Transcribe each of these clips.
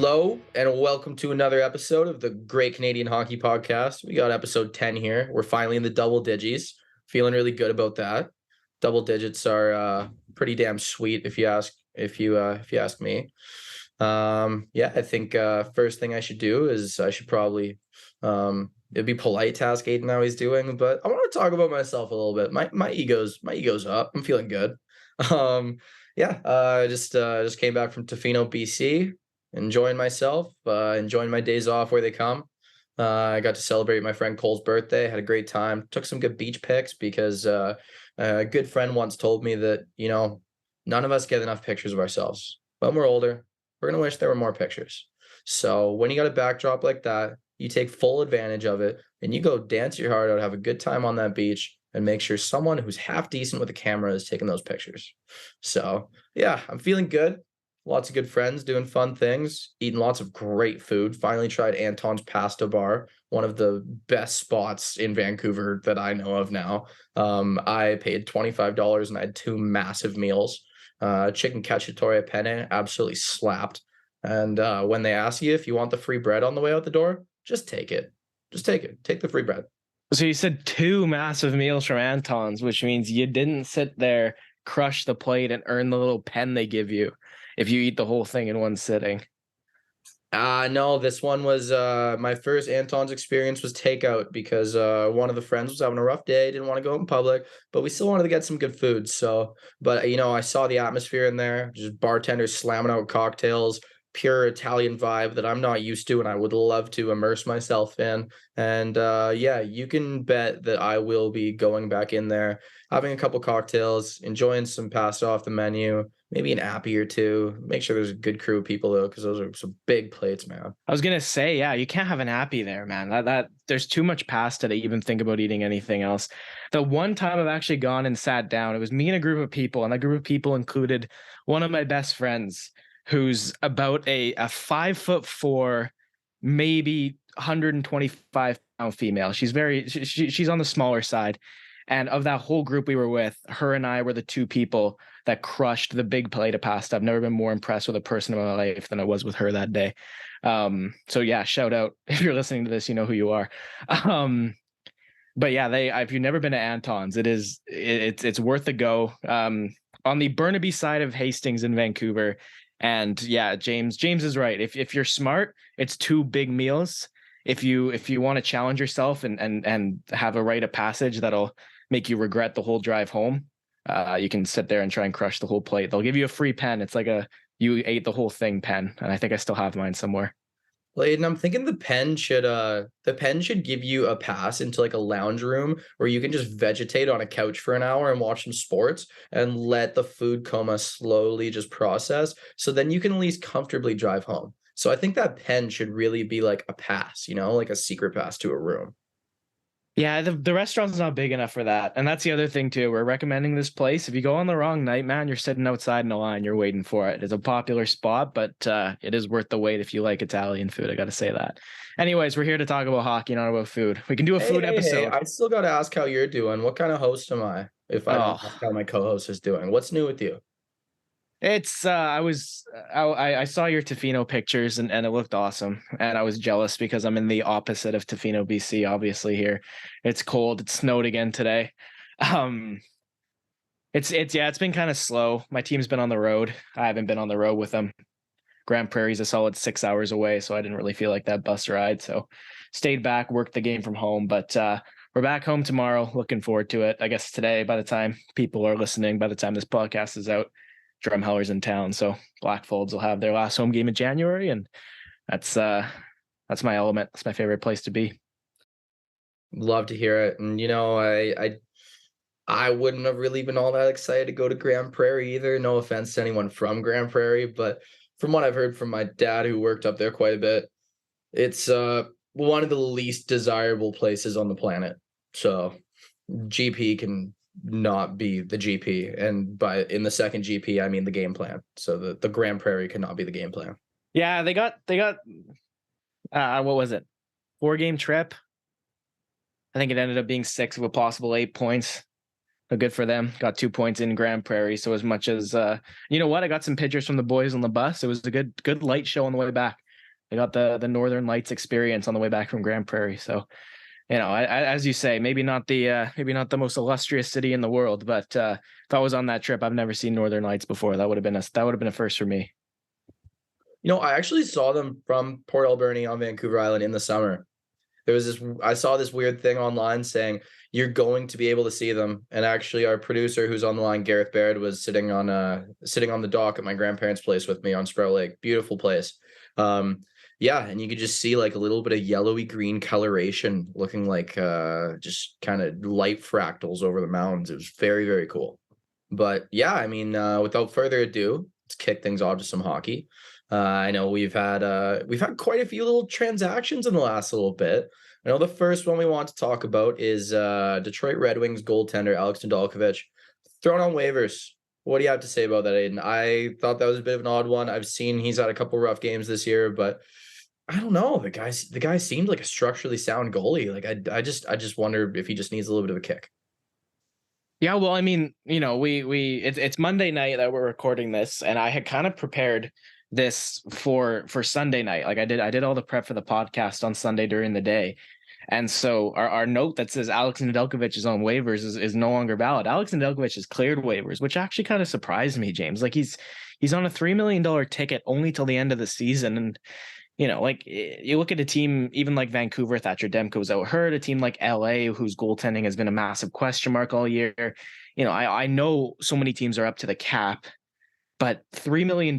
Hello and welcome to another episode of the Great Canadian Hockey Podcast. We got episode 10 here. We're finally in the double digits. Feeling really good about that. Double digits are pretty damn sweet if you ask me. I think first thing I should do is I should probably it'd be polite to ask Aidan how he's doing, but I want to talk about myself a little bit. My ego's up. I'm feeling good. I just came back from Tofino, BC. Enjoying myself, enjoying my days off where they come. I got to celebrate my friend Cole's birthday, had a great time, took some good beach pics because a good friend once told me that, none of us get enough pictures of ourselves. When we're older, we're going to wish there were more pictures. So when you got a backdrop like that, you take full advantage of it and you go dance your heart out, have a good time on that beach and make sure someone who's half decent with a camera is taking those pictures. So yeah, I'm feeling good. Lots of good friends doing fun things, eating lots of great food. Finally tried Anton's Pasta Bar, one of the best spots in Vancouver that I know of now. I paid $25 and I had two massive meals. Chicken cacciatore penne absolutely slapped. And when they ask you if you want the free bread on the way out the door, just take it. Just take it. Take the free bread. So you said two massive meals from Anton's, which means you didn't sit there, crush the plate, and earn the little pen they give you if you eat the whole thing in one sitting. No, this one was my first Anton's experience was takeout because one of the friends was having a rough day, didn't want to go out in public, but we still wanted to get some good food. So, but I saw the atmosphere in there, just bartenders slamming out cocktails, pure Italian vibe that I'm not used to and I would love to immerse myself in. And you can bet that I will be going back in there, having a couple cocktails, enjoying some pasta off the menu, maybe an appy or two. Make sure there's a good crew of people though, because those are some big plates, man. I was gonna say, yeah, you can't have an appy there, man. That there's too much pasta to even think about eating anything else. The one time I've actually gone and sat down, it was me and a group of people, and that group of people included one of my best friends, who's about a 5'4", maybe 125-pound female. She's on the smaller side. And of that whole group we were with, her and I were the two people that crushed the big plate of pasta. I've never been more impressed with a person in my life than I was with her that day. So yeah, shout out. If you're listening to this, you know who you are. But yeah, if you've never been to Anton's, it's worth a go. On the Burnaby side of Hastings in Vancouver. And yeah, James is right. If you're smart, it's two big meals. If you want to challenge yourself and have a rite of passage that'll make you regret the whole drive home, you can sit there and try and crush the whole plate. They'll give you a free pen. It's like you ate the whole thing pen, and I think I still have mine somewhere. Well, Aiden, I'm thinking the pen should give you a pass into like a lounge room where you can just vegetate on a couch for an hour and watch some sports and let the food coma slowly just process. So then you can at least comfortably drive home. So I think that pen should really be like a pass, like a secret pass to a room. Yeah, the restaurant's not big enough for that. And that's the other thing too. We're recommending this place. If you go on the wrong night, man, you're sitting outside in a line, you're waiting for it. It's a popular spot, but it is worth the wait if you like Italian food. I got to say that. Anyways, we're here to talk about hockey, not about food. We can do a food episode. I still got to ask how you're doing. What kind of host am I? If I don't ask how my co-host is doing, what's new with you? It's I saw your Tofino pictures and it looked awesome, and I was jealous because I'm in the opposite of Tofino, BC. Obviously here it's cold. It snowed again today. It's been kind of slow. My team's been on the road. I haven't been on the road with them. Grand Prairie's a solid 6 hours away, so I didn't really feel like that bus ride. So stayed back, worked the game from home, but we're back home tomorrow. Looking forward to it. I guess today, by the time people are listening, by the time this podcast is out, Drumheller's in town, so Blackfolds will have their last home game in January, and that's my element. It's my favorite place to be. Love to hear it. And I wouldn't have really been all that excited to go to Grand Prairie either. No offense to anyone from Grand Prairie, but from what I've heard from my dad, who worked up there quite a bit, it's one of the least desirable places on the planet. So GP can not be the GP, and in the second GP I mean the game plan. So the Grand Prairie cannot be the game plan. Yeah, they got what was it, 4-game trip? I think it ended up being 6 with a possible 8 points. So good for them. Got 2 points in Grand Prairie. So as much as I got some pictures from the boys on the bus. It was a good light show on the way back. They got the Northern Lights experience on the way back from Grand Prairie. So, as you say, maybe not the most illustrious city in the world, but if I was on that trip, I've never seen Northern Lights before. That would have been a first for me. I actually saw them from Port Alberni on Vancouver Island in the summer. I saw this weird thing online saying you're going to be able to see them. And actually our producer who's on the line, Gareth Baird, was sitting on the dock at my grandparents' place with me on Sprout Lake. Beautiful place. Yeah, and you could just see like a little bit of yellowy green coloration looking like just kind of light fractals over the mountains. It was very, very cool. But yeah, I mean, without further ado, let's kick things off to some hockey. I know we've had quite a few little transactions in the last little bit. I know the first one we want to talk about is Detroit Red Wings goaltender Alex Nedeljkovic thrown on waivers. What do you have to say about that, Aidan? I thought that was a bit of an odd one. I've seen he's had a couple rough games this year, but I don't know. The guy seemed like a structurally sound goalie. Like I just wonder if he just needs a little bit of a kick. Yeah, well, I mean, it's Monday night that we're recording this, and I had kind of prepared this for Sunday night. Like I did all the prep for the podcast on Sunday during the day. And so our note that says Alex Nedeljkovic is on waivers is no longer valid. Alex Nedeljkovic has cleared waivers, which actually kind of surprised me, James. Like he's on a $3 million ticket only till the end of the season. And, like you look at a team, even like Vancouver, Thatcher Demko's out hurt, a team like LA, whose goaltending has been a massive question mark all year. I know so many teams are up to the cap, but $3 million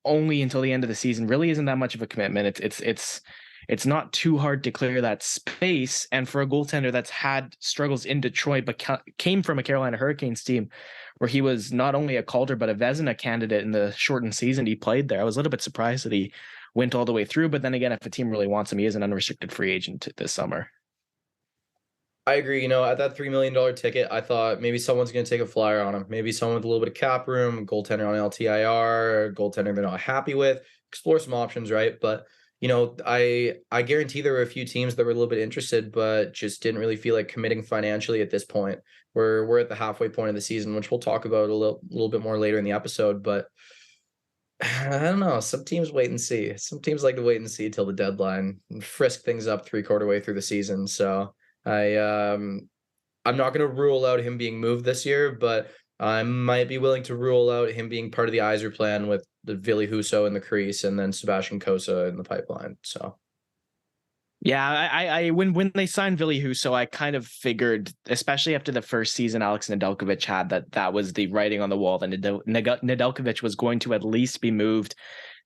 only until the end of the season really isn't that much of a commitment. It's not too hard to clear that space. And for a goaltender that's had struggles in Detroit, but came from a Carolina Hurricanes team where he was not only a Calder, but a Vezina candidate in the shortened season he played there, I was a little bit surprised that he went all the way through. But then again, if a team really wants him, he is an unrestricted free agent this summer. I agree. At that $3 million ticket, I thought maybe someone's going to take a flyer on him. Maybe someone with a little bit of cap room, goaltender on LTIR, goaltender they're not happy with. Explore some options, right? But, I guarantee there were a few teams that were a little bit interested, but just didn't really feel like committing financially at this point. We're at the halfway point of the season, which we'll talk about a little bit more later in the episode. But I don't know. Some teams wait and see. Some teams like to wait and see till the deadline and frisk things up 3/4 way through the season. So I'm not going to rule out him being moved this year, but I might be willing to rule out him being part of the Yzer plan with the Ville Husso in the crease and then Sebastian Cossa in the pipeline. So, yeah, I when they signed Ville Husso, I kind of figured, especially after the first season Alex Nedeljkovic had, that was the writing on the wall that Nedeljkovic was going to at least be moved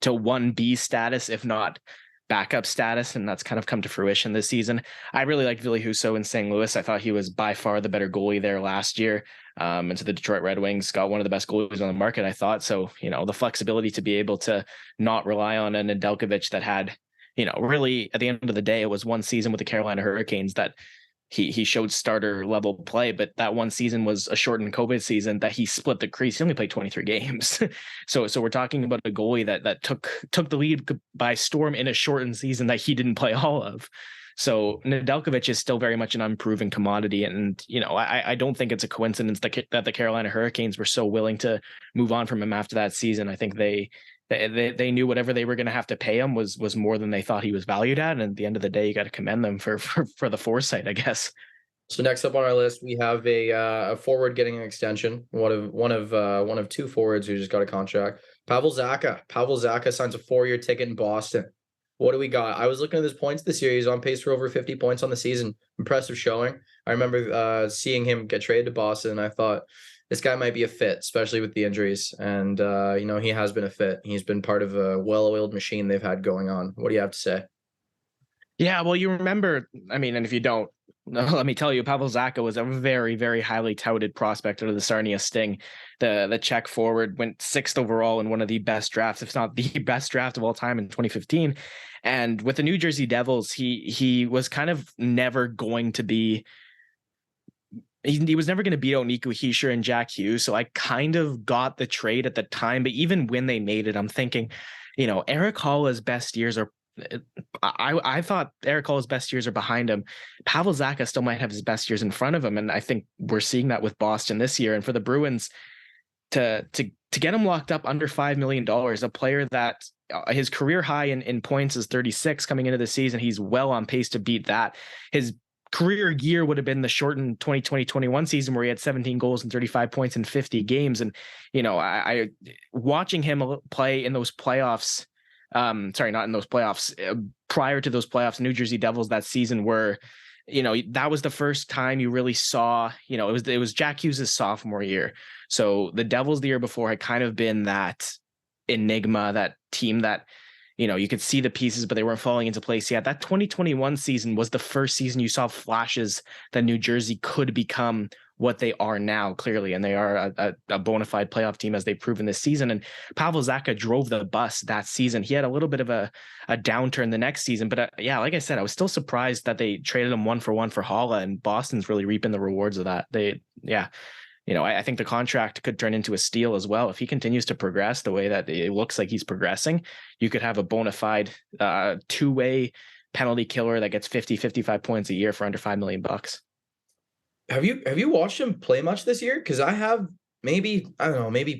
to 1B status, if not backup status, and that's kind of come to fruition this season. I really liked Ville Husso in St. Louis. I thought he was by far the better goalie there last year. And so the Detroit Red Wings got one of the best goalies on the market, I thought. So, the flexibility to be able to not rely on a Nedeljkovic that had, really at the end of the day, it was one season with the Carolina Hurricanes that he showed starter level play, but that one season was a shortened COVID season that he split the crease. He only played 23 games. So we're talking about a goalie that took the lead by storm in a shortened season that he didn't play all of. So Nedeljkovic is still very much an unproven commodity. And, I don't think it's a coincidence that the Carolina Hurricanes were so willing to move on from him after that season. I think they knew whatever they were going to have to pay him was more than they thought he was valued at. And at the end of the day, you got to commend them for the foresight, I guess. So next up on our list, we have a forward getting an extension. One of two forwards who just got a contract. Pavel Zacha. Pavel Zacha signs a 4-year ticket in Boston. What do we got? I was looking at his points this year. He's on pace for over 50 points on the season. Impressive showing. I remember seeing him get traded to Boston, and I thought this guy might be a fit, especially with the injuries. And, he has been a fit. He's been part of a well-oiled machine they've had going on. What do you have to say? Yeah, well, you remember, and if you don't, let me tell you, Pavel Zacha was a very, very highly touted prospect out of the Sarnia Sting. The Czech forward went 6th overall in one of the best drafts, if not the best draft of all time in 2015. And with the New Jersey Devils, he was kind of never going to be, he was never going to beat out Nico Hischier and Jack Hughes. So I kind of got the trade at the time, but even when they made it, I'm thinking, Eric Halla's best years are, I thought Eric Halla's best years are behind him. Pavel Zacha still might have his best years in front of him. And I think we're seeing that with Boston this year. And for the Bruins to get him locked up under $5 million, a player that his career high in points is 36 coming into the season. He's well on pace to beat that. His career year would have been the shortened 2020-21 season where he had 17 goals and 35 points in 50 games. And, I watching him play in those playoffs, sorry, not in those playoffs, prior to those playoffs, New Jersey Devils that season were, that was the first time you really saw, it was Jack Hughes' sophomore year. So the Devils the year before had kind of been that enigma, that team that, you could see the pieces, but they weren't falling into place yet. That 2021 season was the first season you saw flashes that New Jersey could become what they are now, clearly. And they are a bona fide playoff team, as they've proven this season. And Pavel Zacha drove the bus that season. He had a little bit of a downturn the next season. But yeah, like I said, I was still surprised that they traded him 1-for-1 for Haula, and Boston's really reaping the rewards of that. I think the contract could turn into a steal as well. If he continues to progress the way that it looks like he's progressing, you could have a bona fide two-way penalty killer that gets 55 points a year for under $5 million. Have you watched him play much this year? Because I have maybe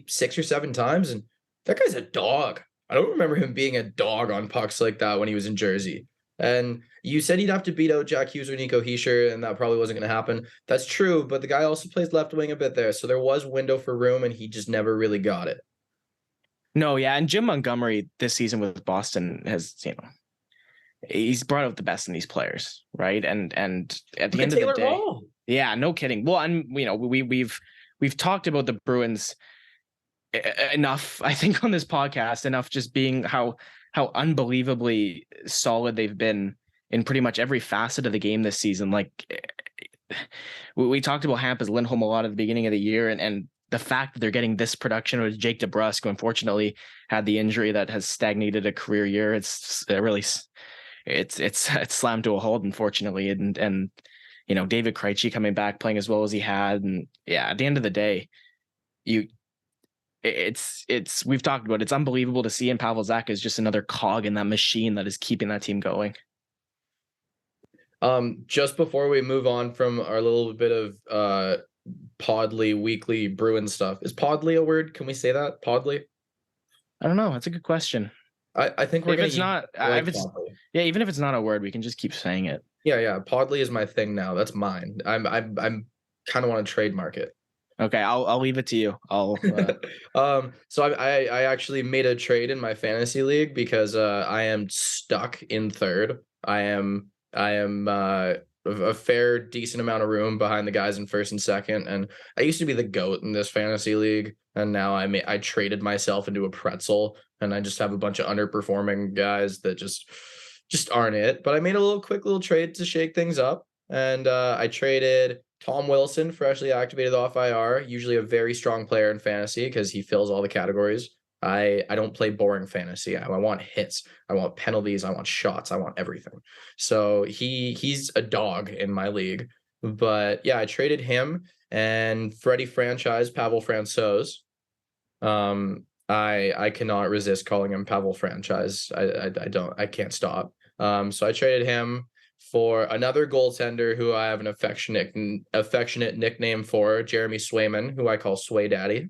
6 or 7 times, and that guy's a dog. I don't remember him being a dog on pucks like that when he was in Jersey. And you said he'd have to beat out Jack Hughes or Nico Hischier, and that probably wasn't going to happen. That's true, but the guy also plays left wing a bit there, so there was window for room, and he just never really got it. No, yeah, and Jim Montgomery this season with Boston has, he's brought out the best in these players, right? And at the end of the day, Hall. Yeah, no kidding. Well, and we've talked about the Bruins enough, I think, on this podcast, enough just being how unbelievably solid they've been in pretty much every facet of the game this season. Like, we talked about Hampus Lindholm a lot at the beginning of the year, and the fact that they're getting this production with Jake DeBrusk, who unfortunately had the injury that has stagnated a career year. It's slammed to a halt, unfortunately. And David Krejci coming back, playing as well as he had. And yeah, at the end of the day, we've talked about it. It's unbelievable to see, and Pavel Zacha is just another cog in that machine that is keeping that team going. Just before we move on from our little bit of Podly weekly Bruin stuff, is Podly a word? Can we say that? Podly? I don't know. That's a good question. I think we're if it's not, even if it's not a word, we can just keep saying it. Yeah. Podly is my thing now. That's mine. I'm kind of want to trademark it. Okay, I'll leave it to you. So I actually made a trade in my fantasy league because I am stuck in third. I am a fair decent amount of room behind the guys in first and second, and I used to be the GOAT in this fantasy league, and now I traded myself into a pretzel, and I just have a bunch of underperforming guys that just aren't it. But I made a quick little trade to shake things up, and I traded Tom Wilson, freshly activated off IR, usually a very strong player in fantasy because he fills all the categories. I don't play boring fantasy. I want hits. I want penalties. I want shots. I want everything. So he's a dog in my league. But yeah, I traded him and Freddie franchise, Pavel Francouz. I cannot resist calling him Pavel franchise. I can't stop. So I traded him for another goaltender who I have an affectionate nickname for, Jeremy Swayman, who I call Sway Daddy.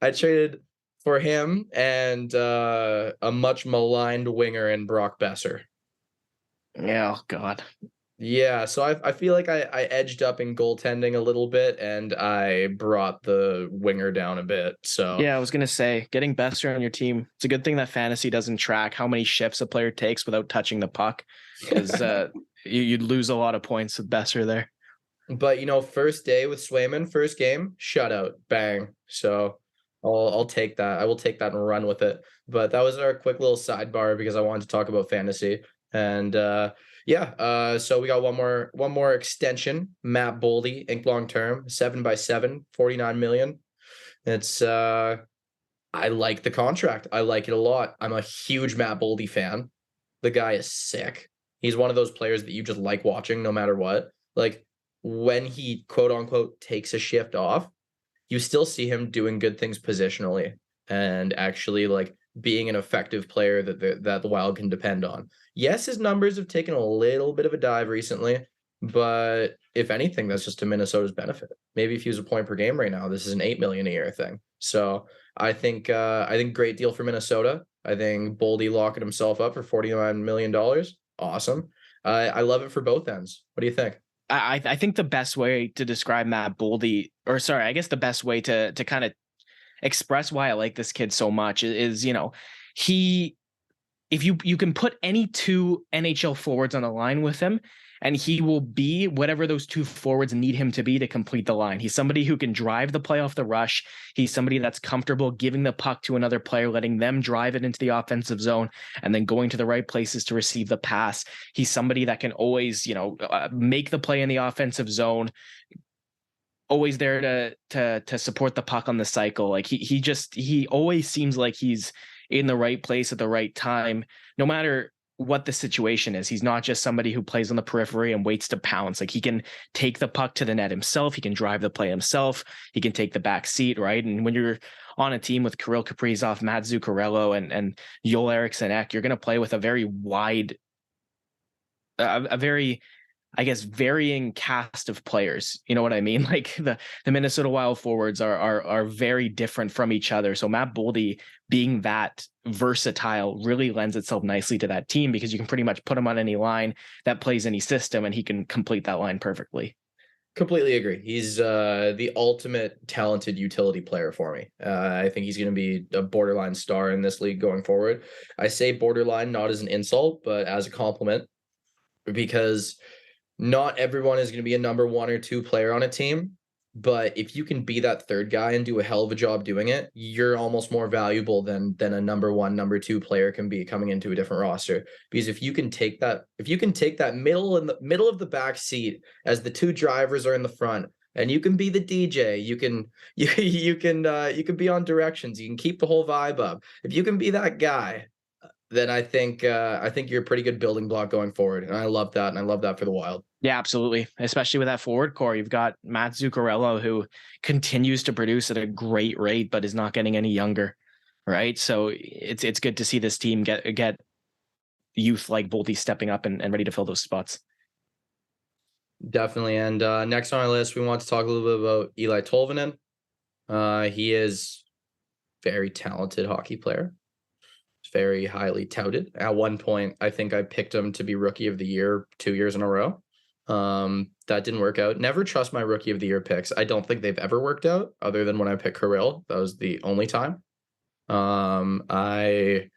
I traded for him and a much maligned winger in Brock Besser. Yeah, oh God. Yeah, so I feel like I edged up in goaltending a little bit, and I brought the winger down a bit. So yeah, I was gonna say, getting Besser on your team, it's a good thing that fantasy doesn't track how many shifts a player takes without touching the puck, because you'd lose a lot of points with Besser there. But first day with Swayman, first game, shutout, bang. So I'll take that. I will take that and run with it. But that was our quick little sidebar because I wanted to talk about fantasy. And so we got one more extension. Matt Boldy, inked long term, 7x7, $49 million. It's I like the contract. I like it a lot. I'm a huge Matt Boldy fan. The guy is sick. He's one of those players that you just like watching no matter what. Like, when he quote unquote takes a shift off, you still see him doing good things positionally and actually like being an effective player that the Wild can depend on. Yes, his numbers have taken a little bit of a dive recently, But if anything, that's just to Minnesota's benefit. Maybe if he was a point per game right now, this is an $8 million a year thing. So I think great deal for Minnesota. I think Boldy locking himself up for $49 million. Awesome. I love it for both ends. What do you think? I think the best way to describe Matt Boldy, or sorry, I guess the best way to kind of express why I like this kid so much is, you know, he, if you can put any two NHL forwards on the line with him, and he will be whatever those two forwards need him to be to complete the line. He's somebody who can drive the play off the rush. He's somebody that's comfortable giving the puck to another player, letting them drive it into the offensive zone, and then going to the right places to receive the pass. He's somebody that can always, you know, make the play in the offensive zone, always there to support the puck on the cycle. Like he always seems like he's in the right place at the right time, no matter what the situation is. He's not just somebody who plays on the periphery and waits to pounce. Like, he can take the puck to the net himself. He can drive the play himself. He can take the back seat, right? And when you're on a team with Kirill Kaprizov, Matt Zuccarello, and Joel Eriksson Ek, you're going to play with a very wide, a very, I guess, varying cast of players. You know what I mean? Like, the Minnesota Wild forwards are very different from each other. So Matt Boldy being that versatile really lends itself nicely to that team, because you can pretty much put him on any line that plays any system and he can complete that line perfectly. Completely agree. He's the ultimate talented utility player for me. I think he's going to be a borderline star in this league going forward. I say borderline not as an insult, but as a compliment, because not everyone is going to be a number one or two player on a team. But if you can be that third guy and do a hell of a job doing it, you're almost more valuable than a number one, number two player can be coming into a different roster. Because if you can take that middle of the back seat as the two drivers are in the front, and you can be the DJ, you can be on directions, you can keep the whole vibe up. If you can be that guy, then I think you're a pretty good building block going forward. And I love that. And I love that for the Wild. Yeah, absolutely. Especially with that forward core. You've got Matt Zuccarello, who continues to produce at a great rate, but is not getting any younger. Right. So it's good to see this team get youth like Boldy stepping up and ready to fill those spots. Definitely. And next on our list, we want to talk a little bit about Eli Tolvanen. He is very talented hockey player. Very highly touted. At one point, I think I picked him to be rookie of the year 2 years in a row. That didn't work out. Never trust my rookie of the year picks. I don't think they've ever worked out, other than when I picked Kirill. That was the only time. I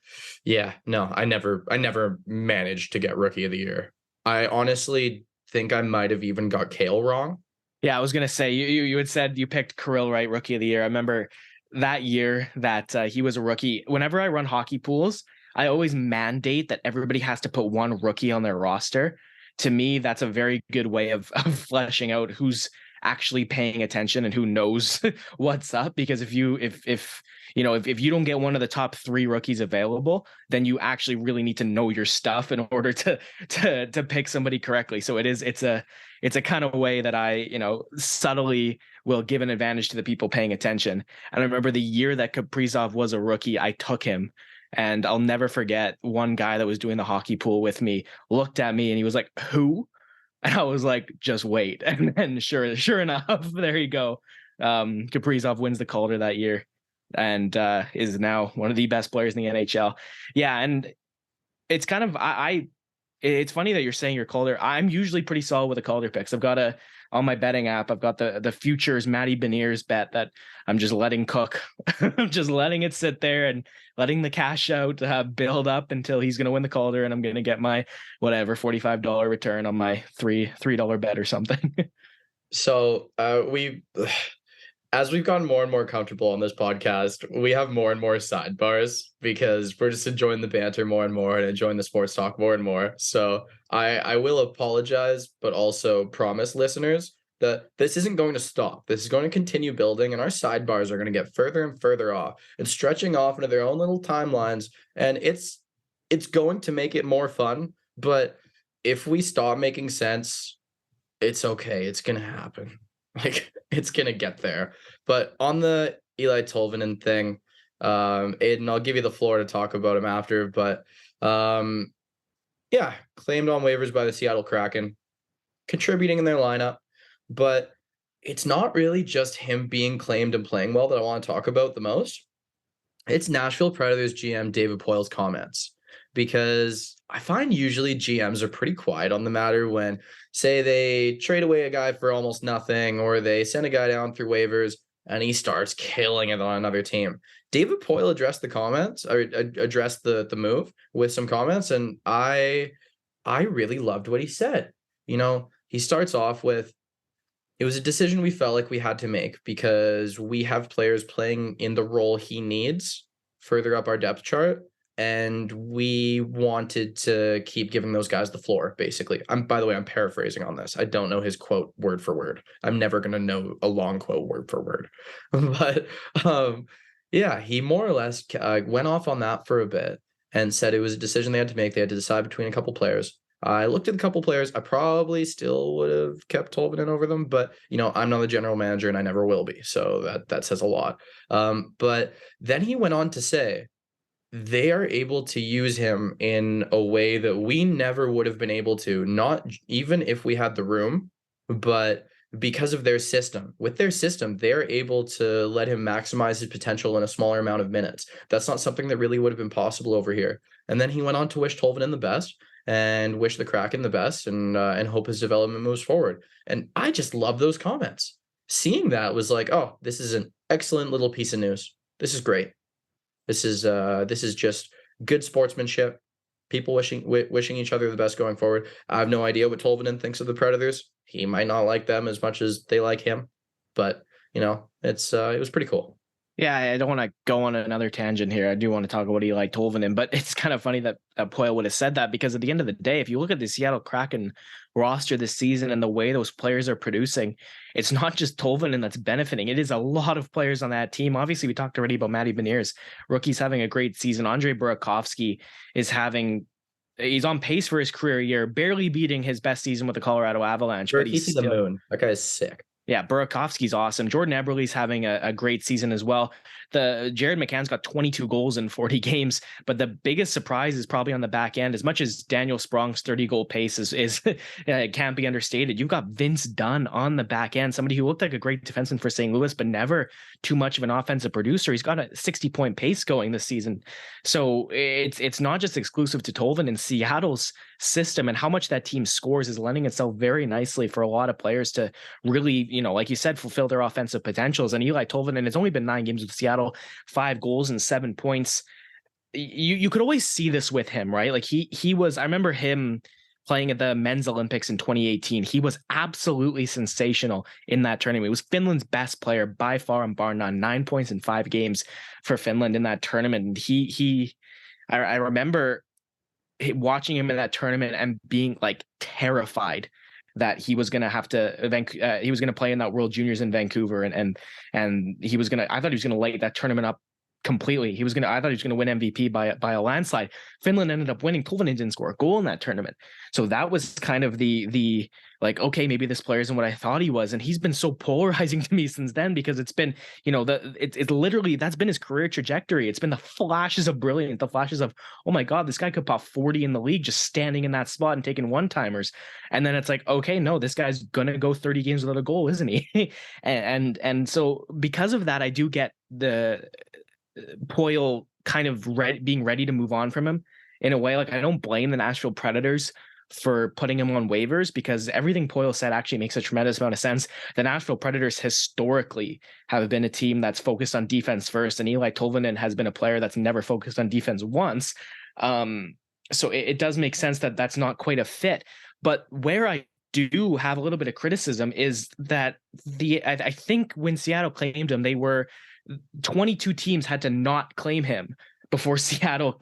never managed to get rookie of the year. I honestly think I might have even got Kale wrong. Yeah, I was gonna say you had said you picked Kirill, right, rookie of the year. I remember that year that he was a rookie. Whenever I run hockey pools, I always mandate that everybody has to put one rookie on their roster. To me, that's a very good way of fleshing out who's actually paying attention and who knows what's up. Because if you don't get one of the top three rookies available, then you actually really need to know your stuff in order to pick somebody correctly. So it's a kind of way that I, subtly will give an advantage to the people paying attention. And I remember the year that Kaprizov was a rookie, I took him. And I'll never forget, one guy that was doing the hockey pool with me looked at me and he was like, "Who?" And I was like, "Just wait." And then sure enough, there you go. Kaprizov wins the Calder that year and is now one of the best players in the NHL. Yeah, and it's kind of it's funny that you're saying your Calder. I'm usually pretty solid with the Calder picks. I've got on my betting app, I've got the futures Matty Beniers bet that I'm just letting cook. I'm just letting it sit there and letting the cash out build up until he's going to win the Calder, and I'm going to get my whatever $45 return on my $3 bet or something. So as we've gotten more and more comfortable on this podcast, we have more and more sidebars because we're just enjoying the banter more and more and enjoying the sports talk more and more. So I will apologize, but also promise listeners that this isn't going to stop. This is going to continue building, and our sidebars are going to get further and further off and stretching off into their own little timelines. And it's going to make it more fun. But if we stop making sense, it's okay. It's going to happen. Like, it's going to get there. But on the Eli Tolvanen thing, Aidan, I'll give you the floor to talk about him after. But yeah, claimed on waivers by the Seattle Kraken. contributing in their lineup, but it's not really just him being claimed and playing well that I want to talk about the most. It's Nashville Predators GM David Poyle's comments, because I find usually GMs are pretty quiet on the matter when, say, they trade away a guy for almost nothing, or they send a guy down through waivers and he starts killing it on another team. David Poyle addressed the comments, or addressed the move with some comments, and I really loved what he said. He starts off with, it was a decision we felt like we had to make because we have players playing in the role he needs further up our depth chart, and we wanted to keep giving those guys the floor, basically. By the way, I'm paraphrasing on this. I don't know his quote word for word. I'm never going to know a long quote word for word. But yeah, he more or less went off on that for a bit and said it was a decision they had to make. They had to decide between a couple players. I looked at a couple players. I probably still would have kept Tolvanen over them, but I'm not the general manager and I never will be. So that says a lot. But then he went on to say they are able to use him in a way that we never would have been able to, not even if we had the room, but because of their system. With their system, they're able to let him maximize his potential in a smaller amount of minutes. That's not something that really would have been possible over here. And then he went on to wish Tolvanen the best and wish the Kraken the best, and hope his development moves forward. And I just love those comments. Seeing that was like, oh, this is an excellent little piece of news. This is great. This is just good sportsmanship. People wishing each other the best going forward. I have no idea what Tolvanen thinks of the Predators. He might not like them as much as they like him, but it was pretty cool. Yeah, I don't want to go on another tangent here. I do want to talk about Eli Tolvanen, but it's kind of funny that Poyle would have said that, because at the end of the day, if you look at the Seattle Kraken roster this season and the way those players are producing, it's not just Tolvanen that's benefiting. It is a lot of players on that team. Obviously, we talked already about Matty Beniers. Rookie's having a great season. Andre Burakovsky he's on pace for his career year, barely beating his best season with the Colorado Avalanche. But he's to the moon. That guy is sick. Yeah, Burakovsky's awesome. Jordan Eberle's having a great season as well. The Jared McCann's got 22 goals in 40 games, but the biggest surprise is probably on the back end. As much as Daniel Sprong's 30-goal pace is can't be understated, you've got Vince Dunn on the back end, somebody who looked like a great defenseman for St. Louis, but never too much of an offensive producer. He's got a 60-point pace going this season. So it's not just exclusive to Tolvanen. And Seattle's system and how much that team scores is lending itself very nicely for a lot of players to really, like you said, fulfill their offensive potentials. And Eli Tolvanen, it's only been 9 games with Seattle, 5 goals and 7 points. You could always see this with him, right? Like he was, I remember him playing at the men's Olympics in 2018. He was absolutely sensational in that tournament. He was Finland's best player by far and bar none. 9 points in 5 games for Finland in that tournament. And I remember watching him in that tournament and being like terrified that he was going to have to he was going to play in that World Juniors in Vancouver, and he was going to, I thought he was going to light that tournament up completely. I thought he was going to win MVP by a landslide. Finland ended up winning. Tolvanen didn't score a goal in that tournament. So that was kind of the like, okay, maybe this player isn't what I thought he was. And he's been so polarizing to me since then, because it's been, it's literally, that's been his career trajectory. It's been the flashes of brilliance, the flashes of, oh my God, this guy could pop 40 in the league just standing in that spot and taking one-timers. And then it's like, okay, no, this guy's going to go 30 games without a goal, isn't he? and so because of that, I do get the Poyle kind of being ready to move on from him in a way. Like, I don't blame the Nashville Predators for putting him on waivers, because everything Poyle said actually makes a tremendous amount of sense. The Nashville Predators historically have been a team that's focused on defense first, and Eli Tolvanen has been a player that's never focused on defense once. So it does make sense that that's not quite a fit. But where I do have a little bit of criticism is that I think when Seattle claimed him, 22 teams had to not claim him before Seattle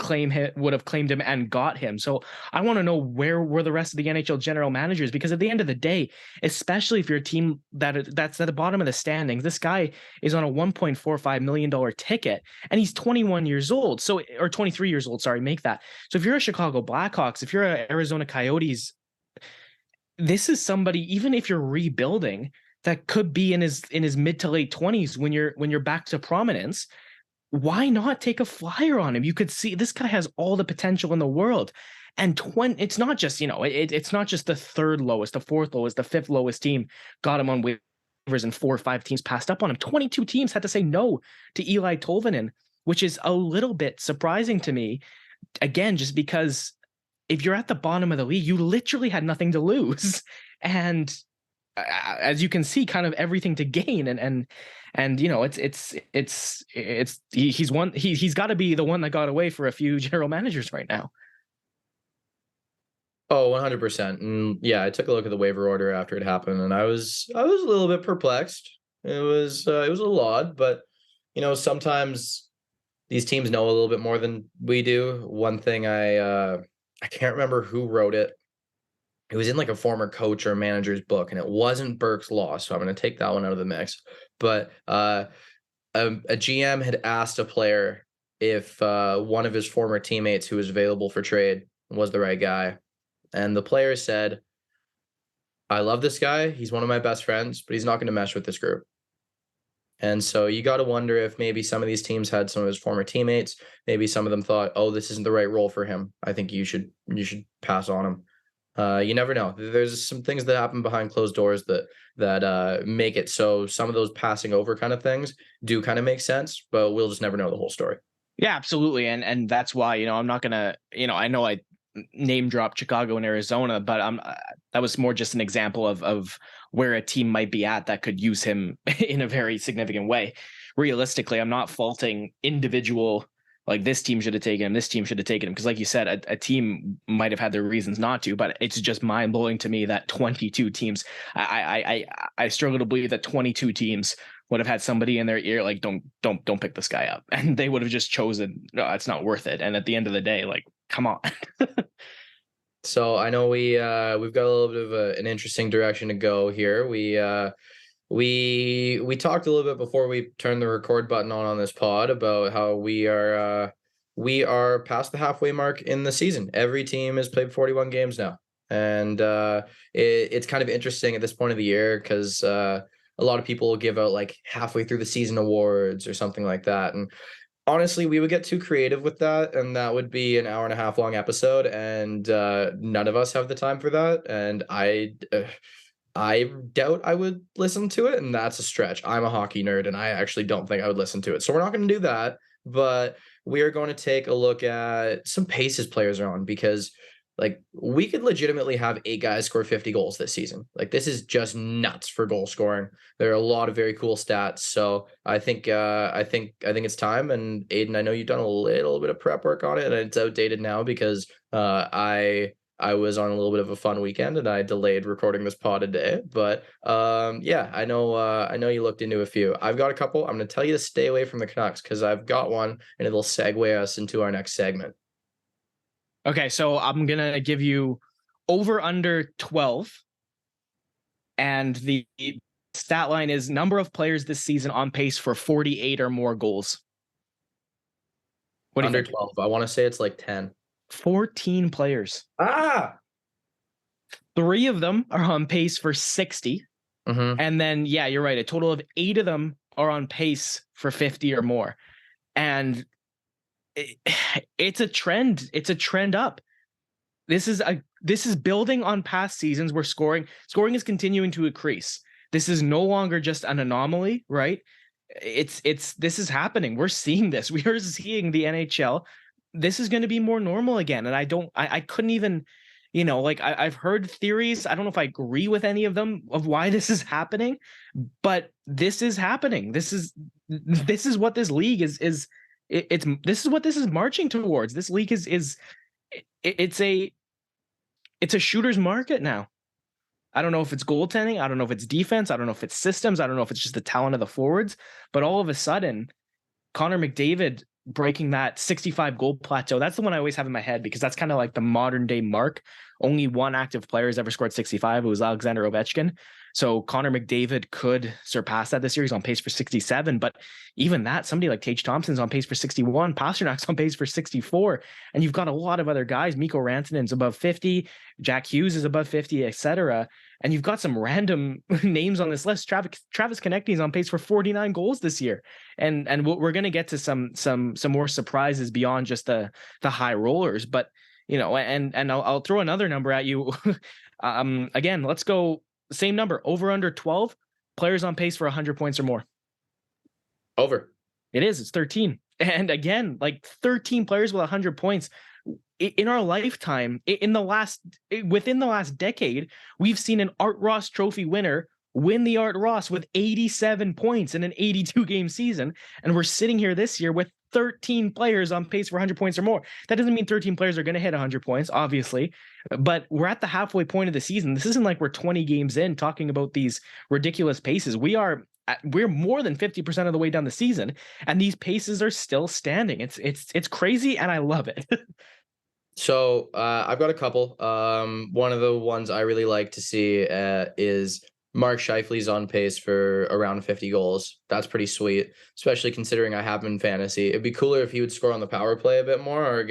would have claimed him and got him. So I want to know, where were the rest of the NHL general managers? Because at the end of the day, especially if you're a team that's at the bottom of the standings, this guy is on a $1.45 million ticket and he's 21 years old. Or 23 years old, sorry, make that. So if you're a Chicago Blackhawks, if you're a Arizona Coyotes, this is somebody, even if you're rebuilding, that could be in his mid to late 20s when you're back to prominence. Why not take a flyer on him? You could see this guy has all the potential in the world. And it's not just, it's not just the third lowest, the fourth lowest, the fifth lowest team got him on waivers, and 4 or 5 teams passed up on him. 22 teams had to say no to Eli Tolvanen, which is a little bit surprising to me. Again, just because if you're at the bottom of the league, you literally had nothing to lose. And as you can see, kind of everything to gain. And he's got to be the one that got away for a few general managers right now. Oh, 100%. And yeah, I took a look at the waiver order after it happened, and I was a little bit perplexed. It was a little odd, but sometimes these teams know a little bit more than we do. One thing I can't remember who wrote it. It was in like a former coach or manager's book, and it wasn't Burke's Law, so I'm going to take that one out of the mix. But a GM had asked a player if one of his former teammates who was available for trade was the right guy. And the player said, I love this guy. He's one of my best friends, but he's not going to mesh with this group. And so you got to wonder if maybe some of these teams had some of his former teammates. Maybe some of them thought, oh, this isn't the right role for him. I think you should pass on him. You never know. There's some things that happen behind closed doors that make it so some of those passing over kind of things do kind of make sense, but we'll just never know the whole story. Yeah, absolutely. And that's why, I'm not going to, I know I name dropped Chicago and Arizona, but that was more just an example of where a team might be at that could use him in a very significant way. Realistically, I'm not faulting individual, like this team should have taken him, this team should have taken him. Because like you said, a team might have had their reasons not to, but it's just mind blowing to me that 22 teams, I struggle to believe that 22 teams would have had somebody in their ear, like, don't pick this guy up. And they would have just chosen, no, it's not worth it. And at the end of the day, like, come on. So I know we've got a little bit of an interesting direction to go here. We talked a little bit before we turned the record button on this pod about how we are past the halfway mark in the season. Every team has played 41 games now, and it's kind of interesting at this point of the year because a lot of people will give out like halfway through the season awards or something like that, and honestly, we would get too creative with that, and that would be an hour-and-a-half long episode, and none of us have the time for that. And I doubt I would listen to it, and that's a stretch. I'm a hockey nerd, and I actually don't think I would listen to it. So we're not going to do that, but we are going to take a look at some paces players are on, because like we could legitimately have 8 guys score 50 goals this season. Like this is just nuts for goal scoring. There are a lot of very cool stats. So I think it's time. And Aidan, I know you've done a little bit of prep work on it, and it's outdated now because I was on a little bit of a fun weekend and I delayed recording this pod a day. But yeah, I know you looked into a few. I've got a couple. I'm going to tell you to stay away from the Canucks because I've got one, and it'll segue us into our next segment. Okay, so I'm going to give you over under 12. And the stat line is number of players this season on pace for 48 or more goals. What under 12? I want to say it's like 10. 14 players. 3 of them are on pace for 60. Mm-hmm. And then, yeah, you're right. A total of 8 of them are on pace for 50 or more. And it's a trend. It's a trend up. This is building on past seasons where scoring is continuing to increase. This is no longer just an anomaly, right? This is happening. We're seeing this. We are seeing the NHL. This is going to be more normal again. And I couldn't even, I've heard theories. I don't know if I agree with any of them of why this is happening, but this is happening. This is what this league is this is what this is marching towards. This league it's a shooter's market now. I don't know if it's goaltending. I don't know if it's defense. I don't know if it's systems. I don't know if it's just the talent of the forwards. But all of a sudden, Connor McDavid breaking that 65 goal plateau. That's the one I always have in my head because that's kind of like the modern day mark. Only one active player has ever scored 65. It was Alexander Ovechkin. So Connor McDavid could surpass that this year. He's on pace for 67. But even that, somebody like Tage Thompson's on pace for 61. Pasternak's on pace for 64. And you've got a lot of other guys. Mikko Rantanen's above 50. Jack Hughes is above 50, etc. And you've got some random names on this list. Travis Konecny's on pace for 49 goals this year. And we're going to get to some more surprises beyond just the high rollers. But And I'll throw another number at you. Again, let's go same number, over under 12 players on pace for 100 points or more. Over. It's 13. And again, like 13 players with 100 points in our lifetime, within the last decade, we've seen an Art Ross Trophy winner win the Art Ross with 87 points in an 82 game season. And we're sitting here this year with 13 players on pace for 100 points or more. That doesn't mean 13 players are going to hit 100 points, obviously, but we're at the halfway point of the season. This isn't like we're 20 games in talking about these ridiculous paces. We're more than 50% of the way down the season, and these paces are still standing. It's crazy, and I love it. So I've got a couple. One of the ones I really like to see is Mark Scheifele's on pace for around 50 goals. That's pretty sweet, especially considering I have him in fantasy. It'd be cooler if he would score on the power play a bit more, or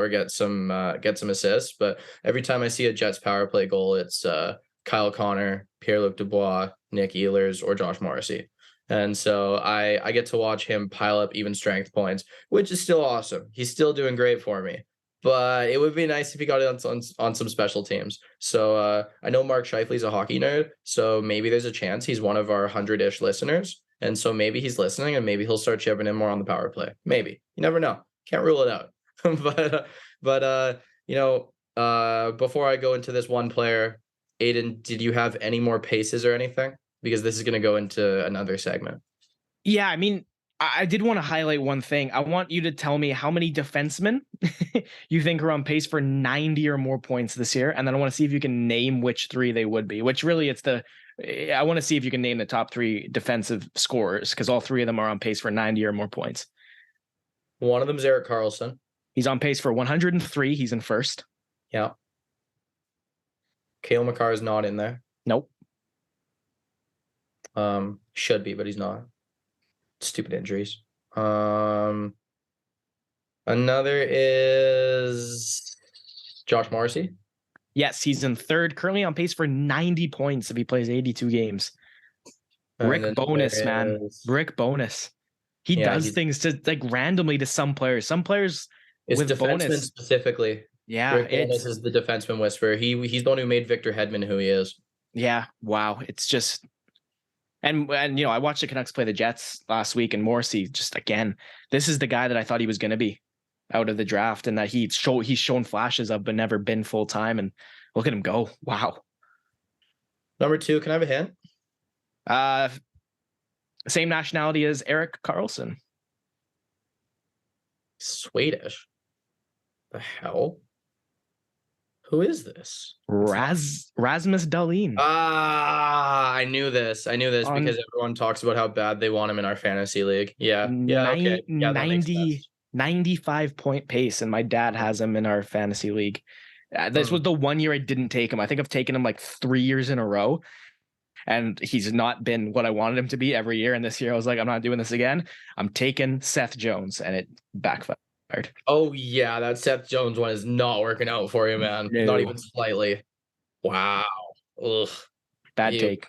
get some assists. But every time I see a Jets power play goal, it's Kyle Connor, Pierre-Luc Dubois, Nick Ehlers, or Josh Morrissey. And so I get to watch him pile up even strength points, which is still awesome. He's still doing great for me. But it would be nice if he got it on some special teams. So I know Mark Scheifele's a hockey nerd, so maybe there's a chance he's one of our 100-ish listeners. And so maybe he's listening, and maybe he'll start chipping in more on the power play. Maybe. You never know. Can't rule it out. but before I go into this one player, Aidan, did you have any more paces or anything? Because this is going to go into another segment. Yeah, I mean, I did want to highlight one thing. I want you to tell me how many defensemen you think are on pace for 90 or more points this year. And then I want to see if you can name which three they would be, which really I want to see if you can name the top three defensive scorers, because all three of them are on pace for 90 or more points. One of them is Erik Karlsson. He's on pace for 103. He's in first. Yeah. Cale Makar is not in there. Nope. Should be, but he's not. Stupid injuries. Another is Josh Morrissey. Yes, he's in third, currently on pace for 90 points if he plays 82 games. Rick Bonus, man. Rick Bonus. He does things to like randomly to some players. Some players it's with defensemen bonus specifically. Yeah, Rick Bonus is the defenseman whisperer. He's the one who made Victor Hedman who he is. Yeah, wow. It's just and I watched the Canucks play the Jets last week, and Morrissey just again, this is the guy that I thought he was going to be out of the draft, and that he's shown flashes of, but never been full time. And look at him go! Wow. Number 2, can I have a hint? Same nationality as Erik Karlsson. Swedish. The hell? Who is this? Rasmus Dahlin. I knew this because everyone talks about how bad they want him in our fantasy league. Yeah. Okay. Yeah, 95 point pace, and my dad has him in our fantasy league. This was the one year I didn't take him. I think I've taken him like 3 years in a row, and he's not been what I wanted him to be every year. And this year I was like, I'm not doing this again. I'm taking Seth Jones, and it backfired. Oh yeah, that Seth Jones one is not working out for you, man. No. Not even slightly. Wow. Ugh. Bad take.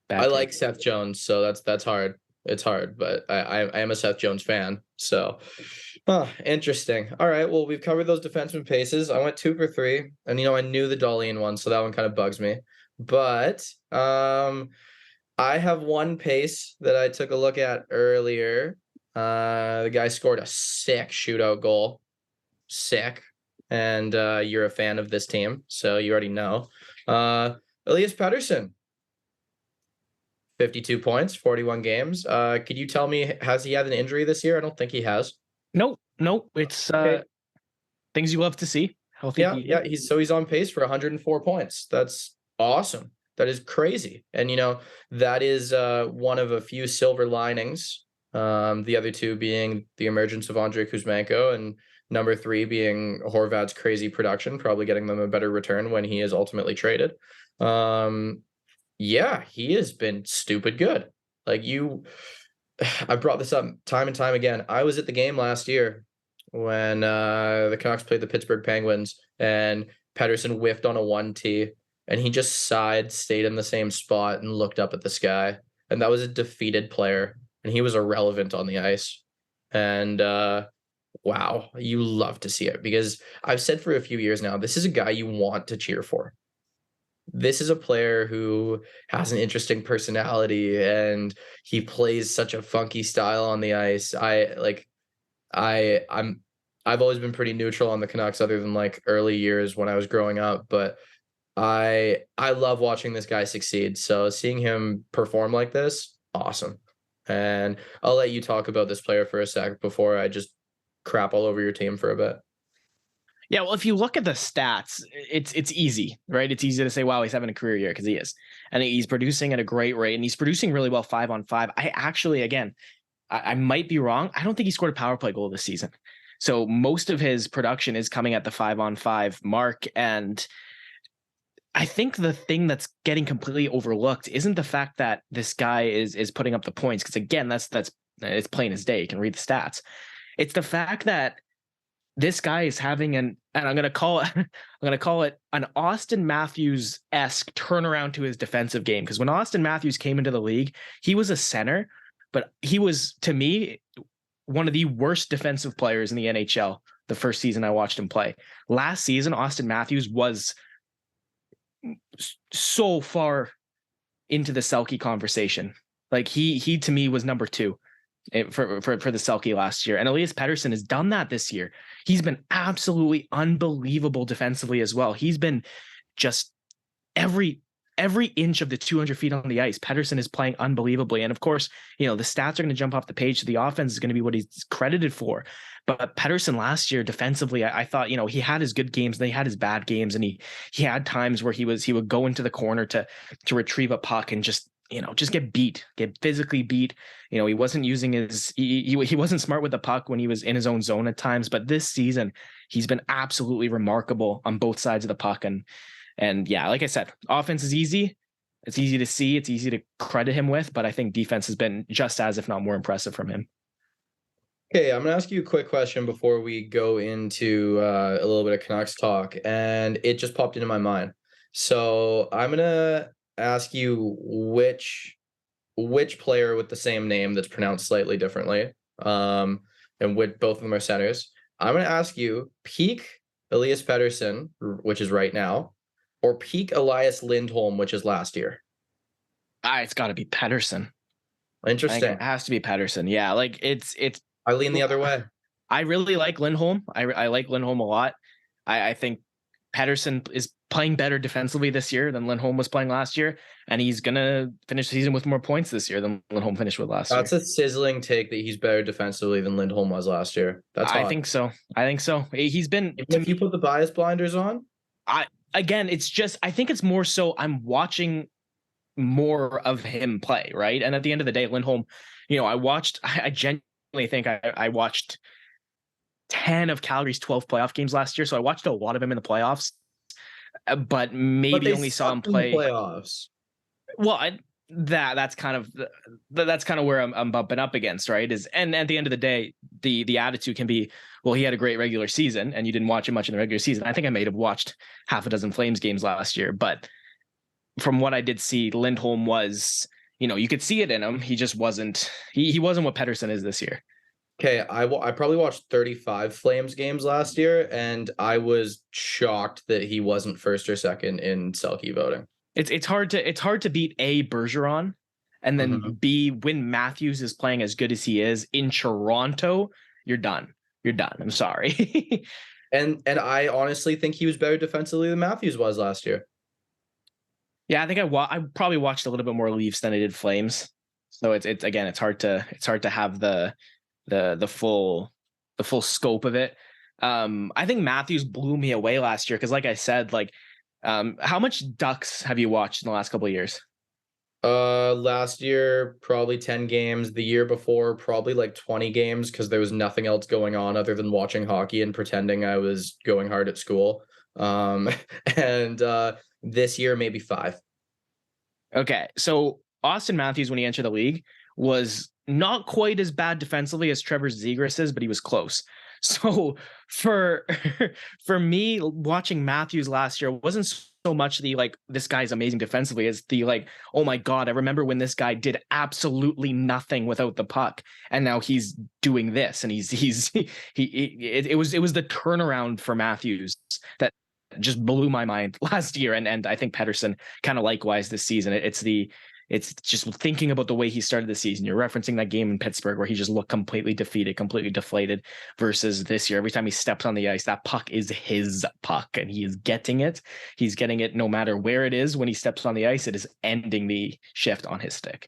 I like Seth Jones, so that's hard. It's hard, but I am a Seth Jones fan. So interesting. All right. Well, we've covered those defenseman paces. I went 2 for 3. And I knew the Dahlin one, so that one kind of bugs me. But I have one pace that I took a look at earlier. The guy scored a sick shootout goal. Sick. And you're a fan of this team, so you already know. Elias Pettersson. 52 points, 41 games. Could you tell me, has he had an injury this year? I don't think he has. Nope. It's things you love to see. Healthy. Yeah. He's on pace for 104 points. That's awesome. That is crazy. And that is one of a few silver linings. The other two being the emergence of Andrei Kuzmenko, and number 3 being Horvat's crazy production, probably getting them a better return when he is ultimately traded. Yeah, he has been stupid good. I brought this up time and time again. I was at the game last year when the Canucks played the Pittsburgh Penguins, and Pettersson whiffed on a 1T, and he just stayed in the same spot and looked up at the sky. And that was a defeated player, and he was irrelevant on the ice. And Wow, you love to see it, because I've said for a few years now, this is a guy you want to cheer for. This is a player who has an interesting personality, and he plays such a funky style on the ice. I I'm I've always been pretty neutral on the Canucks other than like early years when I was growing up, but I love watching this guy succeed. So seeing him perform like this, awesome. And I'll let you talk about this player for a sec before I just crap all over your team for a bit. Yeah, well, if you look at the stats, it's easy, right? It's easy to say, wow, he's having a career year, because he is. And he's producing at a great rate, and he's producing really well 5-on-5. I actually, again, I might be wrong. I don't think he scored a power play goal this season. So most of his production is coming at the 5-on-5 mark. And I think the thing that's getting completely overlooked isn't the fact that this guy is putting up the points, because again, that's it's plain as day. You can read the stats. It's the fact that this guy is having and I'm gonna call it an Austin Matthews-esque turnaround to his defensive game. Because when Austin Matthews came into the league, he was a center, but he was, to me, one of the worst defensive players in the NHL the first season I watched him play. Last season, Austin Matthews was so far into the Selke conversation. Like he to me was number 2 for the Selke last year. And Elias Pettersson has done that this year. He's been absolutely unbelievable defensively as well. He's been just every inch of the 200 feet on the ice. Pettersson is playing unbelievably. And of course, the stats are going to jump off the page. So the offense is going to be what he's credited for. But Pettersson last year defensively, I thought, he had his good games, and he had his bad games. And he had times where he would go into the corner to retrieve a puck and just get physically beat. He wasn't using he wasn't smart with the puck when he was in his own zone at times. But this season, he's been absolutely remarkable on both sides of the puck. And yeah, like I said, offense is easy. It's easy to see. It's easy to credit him with. But I think defense has been just as, if not more, impressive from him. Okay, I'm gonna ask you a quick question before we go into a little bit of Canucks talk, and it just popped into my mind. So I'm gonna ask you which player with the same name that's pronounced slightly differently, and with both of them are centers. I'm gonna ask you peak Elias Pettersson, which is right now, or peak Elias Lindholm, which is last year. It's got to be Pettersson. Interesting. It has to be Pettersson. Yeah, like it's. I lean the other way. I really like Lindholm. I like Lindholm a lot. I think Pettersson is playing better defensively this year than Lindholm was playing last year, and he's gonna finish the season with more points this year than Lindholm finished with last year. That's a sizzling take that he's better defensively than Lindholm was last year. That's hot. I think so. He's been. If you put the bias blinders on, it's just, I think it's more so I'm watching more of him play, right? And at the end of the day, Lindholm, I genuinely think I watched 10 of Calgary's 12 playoff games last year. So I watched a lot of him in the playoffs, but maybe only saw him play playoffs. Well, that's kind of where I'm bumping up against, right? And at the end of the day, the attitude can be, well, he had a great regular season and you didn't watch him much in the regular season. I think I may have watched half a dozen Flames games last year, but from what I did see, Lindholm was, you could see it in him. He just wasn't, he wasn't what Pettersson is this year. Okay, I probably watched 35 Flames games last year, and I was shocked that he wasn't first or second in Selke voting. It's hard to beat A, Bergeron, and then B, when Matthews is playing as good as he is in Toronto, you're done. I'm sorry. and I honestly think he was better defensively than Matthews was last year. Yeah, I think I probably watched a little bit more Leafs than I did Flames. So it's hard to have the full scope of it. I think Matthews blew me away last year because, like I said, how much Ducks have you watched in the last couple of years? Last year probably 10 games. The year before probably like 20 games because there was nothing else going on other than watching hockey and pretending I was going hard at school. And this year maybe 5. Okay, so Austin Matthews, when he entered the league, was not quite as bad defensively as Trevor Zegras is, but he was close. So for for me, watching Matthews last year wasn't so much the like this guy's amazing defensively, as the like, oh my god, I remember when this guy did absolutely nothing without the puck, and now he's doing this, and it was the turnaround for Matthews that just blew my mind last year, and I think Pettersson kind of likewise this season. It's just thinking about the way he started the season. You're referencing that game in Pittsburgh where he just looked completely defeated, completely deflated, versus this year. Every time he steps on the ice, that puck is his puck and he is getting it. He's getting it no matter where it is. When he steps on the ice, it is ending the shift on his stick.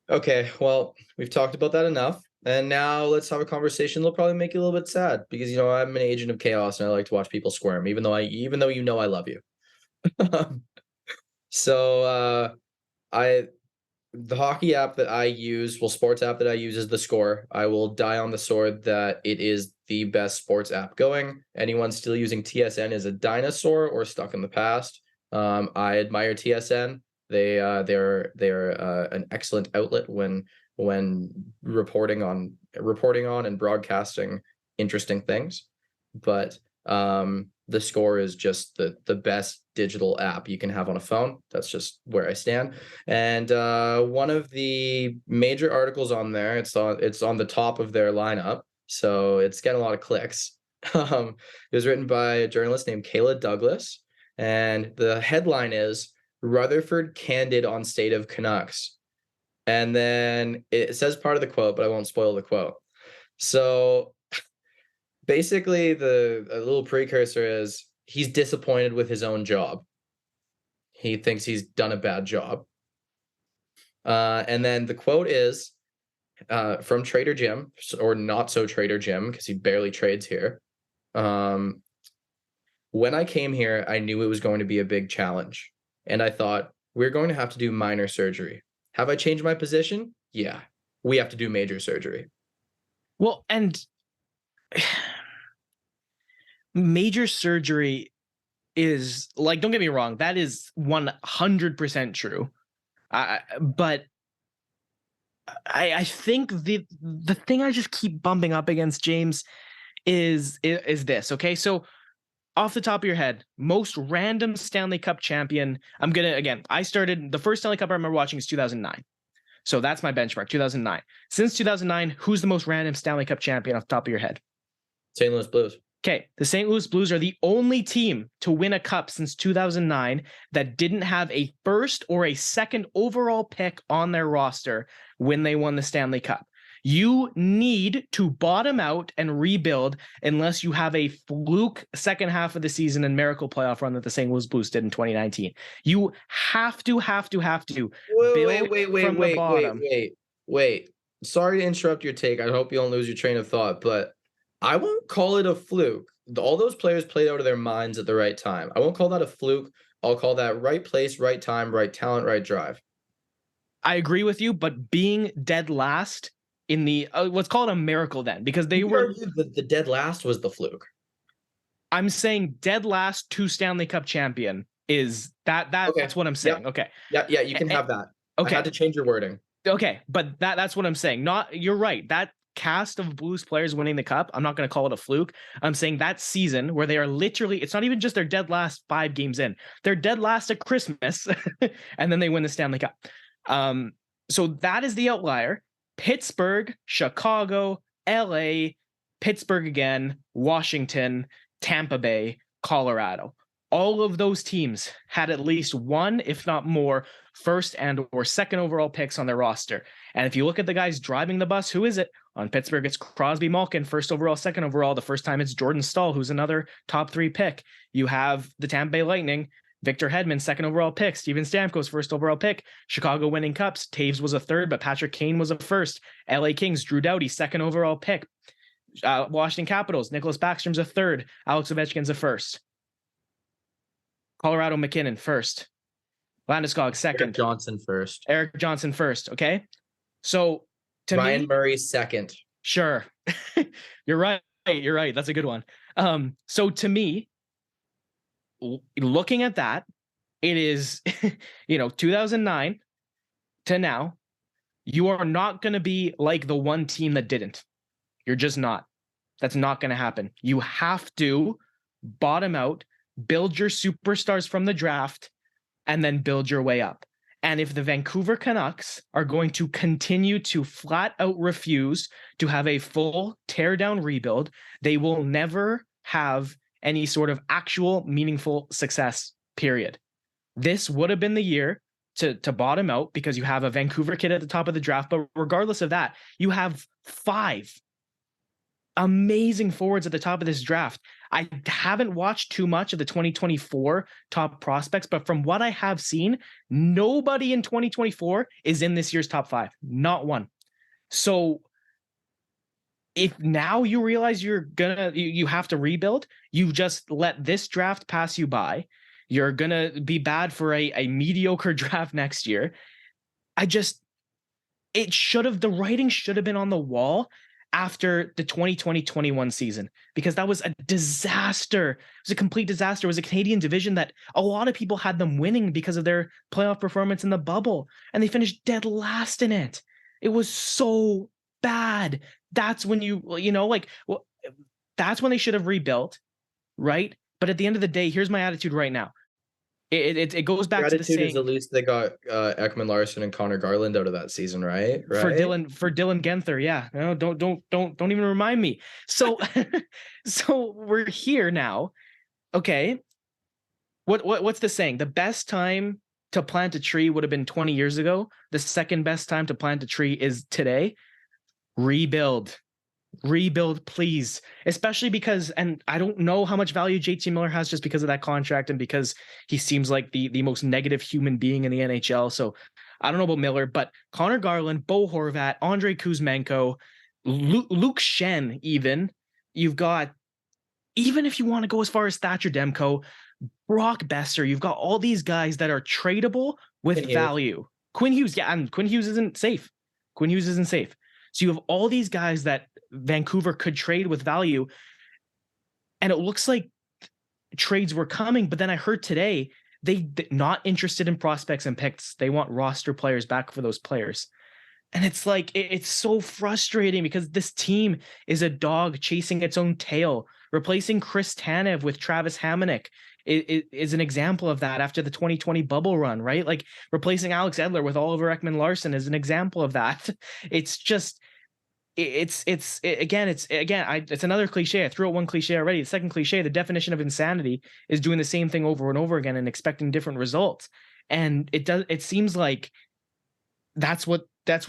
Okay, well, we've talked about that enough. And now let's have a conversation that'll probably make you a little bit sad, because I'm an agent of chaos and I like to watch people squirm, even though I love you. So the hockey app that I use, sports app that I use is The Score. I will die on the sword that it is the best sports app going. Anyone still using TSN is a dinosaur or stuck in the past. I admire TSN. They're an excellent outlet when reporting on and broadcasting interesting things. But The Score is just the best digital app you can have on a phone. That's just where I stand. And one of the major articles on there, it's on the top of their lineup, so it's getting a lot of clicks. It was written by a journalist named Kayla Douglas, and the headline is "Rutherford Candid on State of Canucks." And then it says part of the quote, but I won't spoil the quote. So basically, a little precursor is he's disappointed with his own job. He thinks he's done a bad job. And then the quote is from Trader Jim, or not so Trader Jim, because he barely trades here. When I came here, I knew it was going to be a big challenge. And I thought, we're going to have to do minor surgery. Have I changed my position? Yeah. We have to do major surgery. Well, and major surgery is like, don't get me wrong, that is 100% true. But I think the thing I just keep bumping up against, James, is this. Okay, so off the top of your head, most random Stanley Cup champion. I started the first Stanley Cup I remember watching is 2009. So that's my benchmark, 2009. Since 2009, who's the most random Stanley Cup champion off the top of your head? St. Louis Blues. Okay, the St. Louis Blues are the only team to win a cup since 2009 that didn't have a first or a second overall pick on their roster when they won the Stanley Cup. You need to bottom out and rebuild unless you have a fluke second half of the season and miracle playoff run that the St. Louis Blues did in 2019. You have to Wait. Sorry to interrupt your take. I hope you don't lose your train of thought, but I won't call it a fluke. All those players played out of their minds at the right time. I won't call that a fluke. I'll call that right place, right time, right talent, right drive. I agree with you, but being dead last in the let's call it a miracle then, because they were the dead last was the fluke. I'm saying dead last to Stanley Cup champion is that's okay. What I'm saying. Okay. Yeah, you can have that. Okay. I had to change your wording. Okay, but that's what I'm saying. You're right. That cast of Blues players winning the cup, I'm not going to call it a fluke. I'm saying that season where they are literally, it's not even just their dead last 5 games in. They're dead last at Christmas and then they win the Stanley Cup. So that is the outlier. Pittsburgh, Chicago, LA, Pittsburgh again, Washington, Tampa Bay, Colorado. All of those teams had at least one, if not more, first and or second overall picks on their roster. And if you look at the guys driving the bus, who is it? On Pittsburgh, it's Crosby Malkin, first overall, second overall. The first time it's Jordan Staal, who's another top 3 pick. You have the Tampa Bay Lightning, Victor Hedman, second overall pick. Steven Stamkos, first overall pick. Chicago winning cups. Taves was a third, but Patrick Kane was a first. LA Kings, Drew Doughty, second overall pick. Washington Capitals, Nicholas Backstrom's a third. Alex Ovechkin's a first. Colorado MacKinnon, first. Landeskog, second. Eric Johnson, first. Okay. So to Ryan Murray, second. Sure. You're right. That's a good one. So to me, looking at that, it is, 2009 to now, you are not going to be like the one team that didn't. You're just not. That's not going to happen. You have to bottom out, build your superstars from the draft, and then build your way up. And if the Vancouver Canucks are going to continue to flat out refuse to have a full tear down rebuild, they will never have any sort of actual meaningful success, period. This would have been the year to bottom out because you have a Vancouver kid at the top of the draft. But regardless of that, you have 5 amazing forwards at the top of this draft. I haven't watched too much of the 2024 top prospects, but from what I have seen, nobody in 2024 is in this year's top 5. Not one. So if now you realize you have to rebuild, you just let this draft pass you by. You're going to be bad for a mediocre draft next year. The writing should have been on the wall after the 2020-21 season, because that was a disaster. It was a complete disaster. It was a Canadian division that a lot of people had them winning because of their playoff performance in the bubble, and they finished dead last in it. It was so bad. That's when that's when they should have rebuilt, right? But at the end of the day, here's my attitude right now. It goes back to the saying. Is at least they got Ekman Larsson and Connor Garland out of that season, right? For Dylan Genther, yeah. No, don't even remind me. So, so we're here now. Okay, what's the saying? The best time to plant a tree would have been 20 years ago. The second best time to plant a tree is today. Rebuild, please. Especially because, and I don't know how much value JT Miller has just because of that contract and because he seems like the most negative human being in the NHL. So I don't know about Miller, but Connor Garland, Bo Horvat, Andrei Kuzmenko, Luke Shen, even. You've got, even if you want to go as far as Thatcher Demko, Brock Besser, you've got all these guys that are tradable with value. Quinn Hughes, yeah, and Quinn Hughes isn't safe. So you have all these guys that Vancouver could trade with value. And it looks like trades were coming, but then I heard today they're not interested in prospects and picks. They want roster players back for those players. And it's like, it's so frustrating because this team is a dog chasing its own tail. Replacing Chris Tanev with Travis Hamonic is an example of that after the 2020 bubble run, right? Like replacing Alex Edler with Oliver Ekman-Larsson is an example of that. It's just, it's another cliche. I threw out one cliche already. The second cliche, the definition of insanity, is doing the same thing over and over again and expecting different results. And it seems like that's where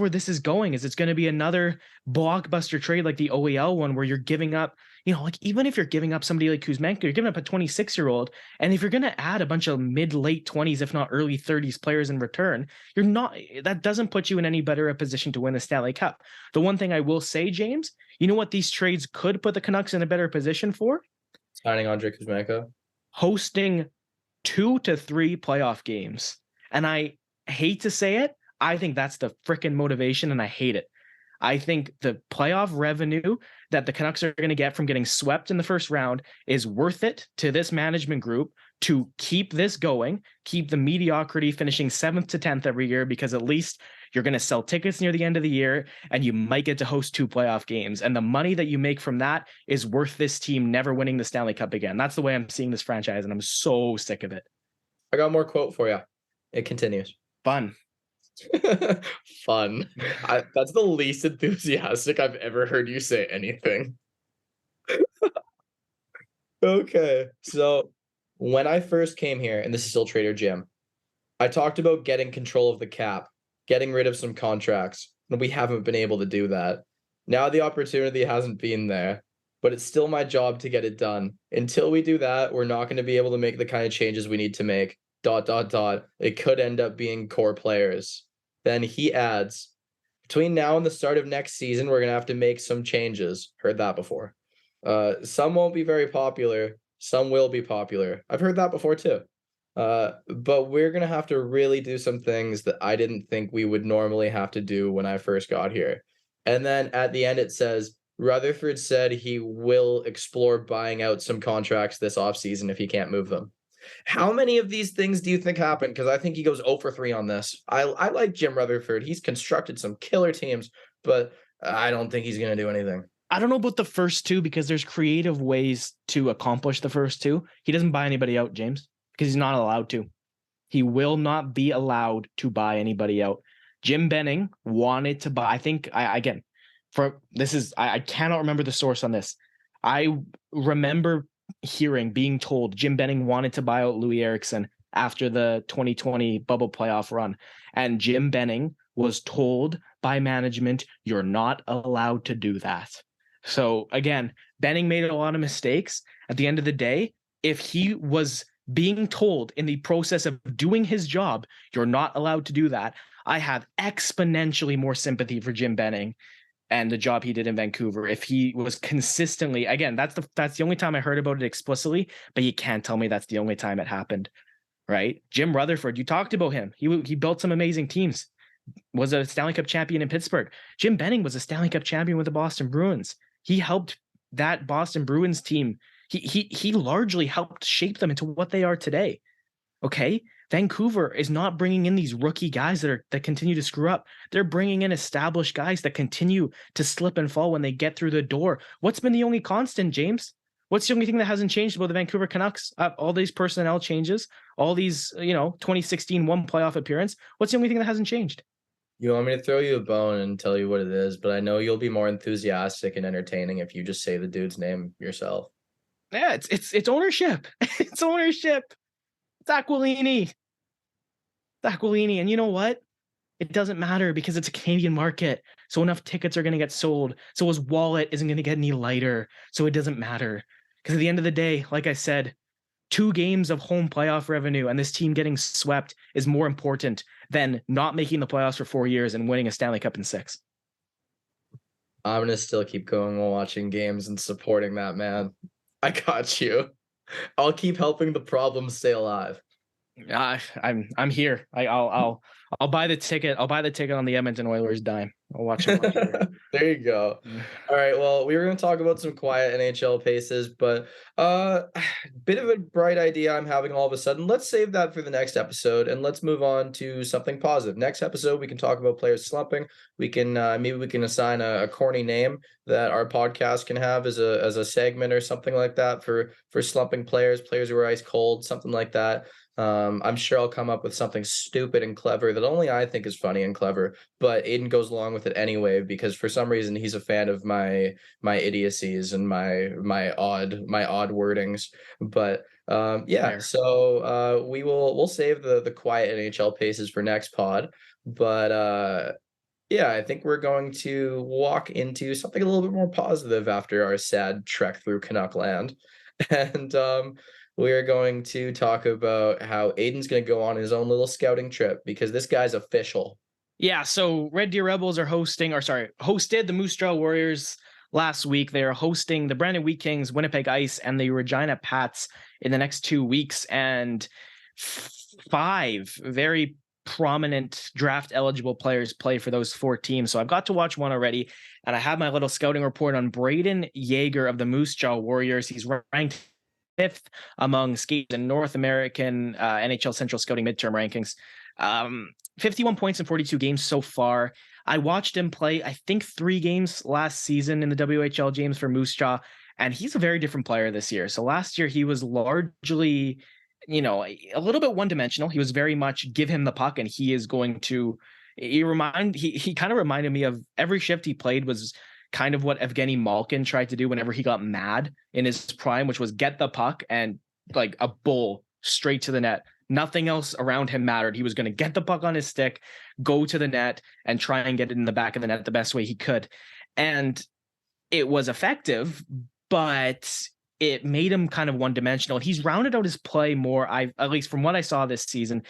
this is going. Is it's going to be another blockbuster trade like the OEL one where you're giving up, like even if you're giving up somebody like Kuzmenko, you're giving up a 26-year-old. And if you're going to add a bunch of mid-late 20s, if not early 30s players in return, that doesn't put you in any better a position to win the Stanley Cup. The one thing I will say, James, you know what these trades could put the Canucks in a better position for? Signing Andrei Kuzmenko. Hosting 2 to 3 playoff games. And I hate to say it, I think that's the freaking motivation, and I hate it. I think the playoff revenue that the Canucks are going to get from getting swept in the first round is worth it to this management group to keep this going, keep the mediocrity finishing 7th to 10th every year, because at least you're going to sell tickets near the end of the year and you might get to host 2 playoff games. And the money that you make from that is worth this team never winning the Stanley Cup again. That's the way I'm seeing this franchise, and I'm so sick of it. I got more quote for you. It continues. Fun. Fun. That's the least enthusiastic I've ever heard you say anything. Okay, so when I first came here, and this is still Trader Jim, I talked about getting control of the cap, getting rid of some contracts, and we haven't been able to do that. Now the opportunity hasn't been there, but it's still my job to get it done. Until we do that, we're not going to be able to make the kind of changes we need to make. ... It could end up being core players. Then he adds, between now and the start of next season, we're going to have to make some changes. Heard that before. Some won't be very popular. Some will be popular. I've heard that before too. But we're going to have to really do some things that I didn't think we would normally have to do when I first got here. And then at the end, it says, Rutherford said he will explore buying out some contracts this offseason if he can't move them. How many of these things do you think happen? Because I think he goes 0 for 3 on this. I like Jim Rutherford. He's constructed some killer teams, but I don't think he's going to do anything. I don't know about the first two because there's creative ways to accomplish the first two. He doesn't buy anybody out, James, because he's not allowed to. He will not be allowed to buy anybody out. Jim Benning wanted to buy. I think I cannot remember the source on this. I remember being told Jim Benning wanted to buy out Louis Eriksson after the 2020 bubble playoff run. And Jim Benning was told by management, you're not allowed to do that. So again, Benning made a lot of mistakes. At the end of the day, if he was being told in the process of doing his job, you're not allowed to do that, I have exponentially more sympathy for Jim Benning and the job he did in Vancouver. If he was consistently, again, that's the only time I heard about it explicitly, but you can't tell me that's the only time it happened, right? Jim Rutherford, you talked about him. He built some amazing teams, was a Stanley Cup champion in Pittsburgh. Jim Benning was a Stanley Cup champion with the Boston Bruins. He helped that Boston Bruins team. He largely helped shape them into what they are today. Okay, Vancouver is not bringing in these rookie guys that continue to screw up. They're bringing in established guys that continue to slip and fall when they get through the door. What's been the only constant, James? What's the only thing that hasn't changed about the Vancouver Canucks? All these personnel changes, all these 2016 one playoff appearance. What's the only thing that hasn't changed? You want me to throw you a bone and tell you what it is, but I know you'll be more enthusiastic and entertaining if you just say the dude's name yourself. Yeah, it's ownership. It's ownership. It's Aquilini. And you know what? It doesn't matter because it's a Canadian market. So enough tickets are going to get sold. So his wallet isn't going to get any lighter. So it doesn't matter. Because at the end of the day, like I said, 2 games of home playoff revenue and this team getting swept is more important than not making the playoffs for 4 years and winning a Stanley Cup in 6. I'm going to still keep going while watching games and supporting that man. I got you. I'll keep helping the problem stay alive. I'm here. I'll buy the ticket. I'll buy the ticket on the Edmonton Oilers dime. I'll watch them. There you go. All right. Well, we were going to talk about some quiet NHL paces, but bit of a bright idea I'm having all of a sudden. Let's save that for the next episode and let's move on to something positive. Next episode, we can talk about players slumping. We can maybe we can assign a corny name that our podcast can have as a segment or something like that for slumping players who are ice cold, something like that. I'm sure I'll come up with something stupid and clever that only I think is funny and clever, but Aidan goes along with it anyway because for some reason he's a fan of my idiocies and my odd wordings. But yeah, so we'll save the quiet NHL paces for next pod. But yeah, I think we're going to walk into something a little bit more positive after our sad trek through Canuck land. And we are going to talk about how Aidan's going to go on his own little scouting trip because this guy's official. Yeah, so Red Deer Rebels are hosted the Moose Jaw Warriors last week. They are hosting the Brandon Wheat Kings, Winnipeg Ice, and the Regina Pats in the next 2 weeks. And 5 very prominent draft eligible players play for those 4 teams. So I've got to watch one already. And I have my little scouting report on Brayden Yager of the Moose Jaw Warriors. He's ranked 5th among skaters in North American NHL Central Scouting midterm rankings. 51 points in 42 games so far. I watched him play, I think, 3 games last season in the WHL, James, for Moose Jaw, and he's a very different player this year. So last year he was largely, a little bit one-dimensional. He was very much give him the puck and he is going to. He kind of reminded me of every shift he played was kind of what Evgeny Malkin tried to do whenever he got mad in his prime, which was get the puck and like a bull straight to the net. Nothing else around him mattered. He was going to get the puck on his stick, go to the net, and try and get it in the back of the net the best way he could. And it was effective, but it made him kind of one-dimensional. He's rounded out his play more, at least from what I saw this season.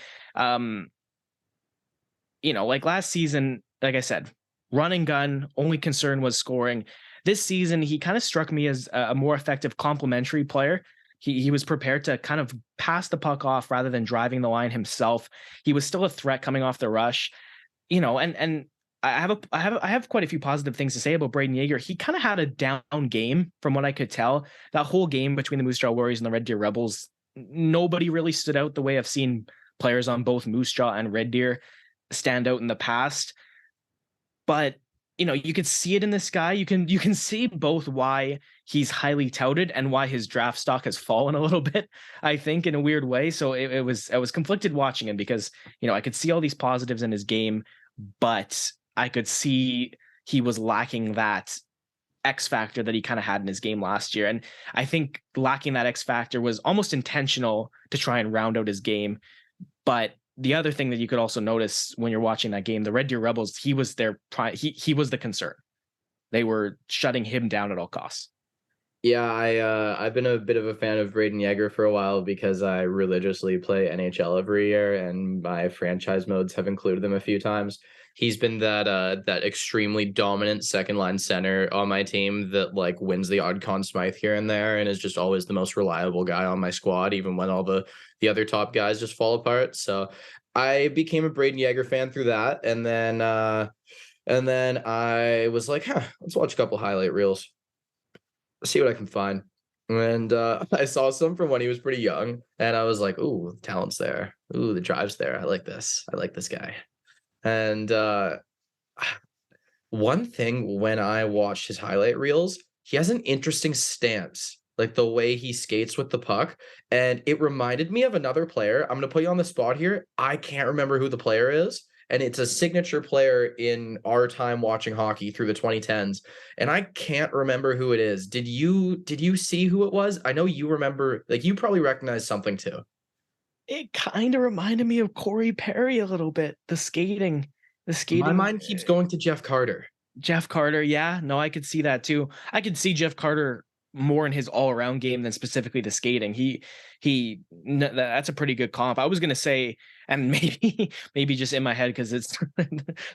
Like last season, like I said, run and gun, only concern was scoring. This season, he kind of struck me as a more effective complementary player. He was prepared to kind of pass the puck off rather than driving the line himself. He was still a threat coming off the rush, and I have quite a few positive things to say about Brayden Yager. He kind of had a down game from what I could tell. That whole game between the Moose Jaw Warriors and the Red Deer Rebels, nobody really stood out the way I've seen players on both Moose Jaw and Red Deer stand out in the past. But you could see it in this guy. You can see both why he's highly touted and why his draft stock has fallen a little bit, I think, in a weird way. So I was conflicted watching him because, I could see all these positives in his game, but I could see he was lacking that X factor that he kind of had in his game last year. And I think lacking that X factor was almost intentional to try and round out his game. But the other thing that you could also notice when you're watching that game, the Red Deer Rebels, he was he was the concern. They were shutting him down at all costs. Yeah, I've been a bit of a fan of Brayden Yager for a while because I religiously play NHL every year, and my franchise modes have included him a few times. He's been that extremely dominant second line center on my team that like wins the odd Conn Smythe here and there, and is just always the most reliable guy on my squad, even when all the other top guys just fall apart. So I became a Brayden Yager fan through that, and then I was like, let's watch a couple highlight reels, see what I can find. And I saw some from when he was pretty young, and I was like, ooh, the talent's there. Ooh, the drive's there. I like this. I like this guy. And one thing when I watched his highlight reels, he has an interesting stance, like the way he skates with the puck. And it reminded me of another player. I'm going to put you on the spot here. I can't remember who the player is. And it's a signature player in our time watching hockey through the 2010s. And I can't remember who it is. Did you see who it was? I know you remember, like you probably recognize something too. It kind of reminded me of Corey Perry a little bit. The skating. My mind keeps going to Jeff Carter. Jeff Carter, yeah. No, I could see that too. I could see Jeff Carter more in his all-around game than specifically the skating. That's a pretty good comp. I was gonna say, and maybe just in my head because it's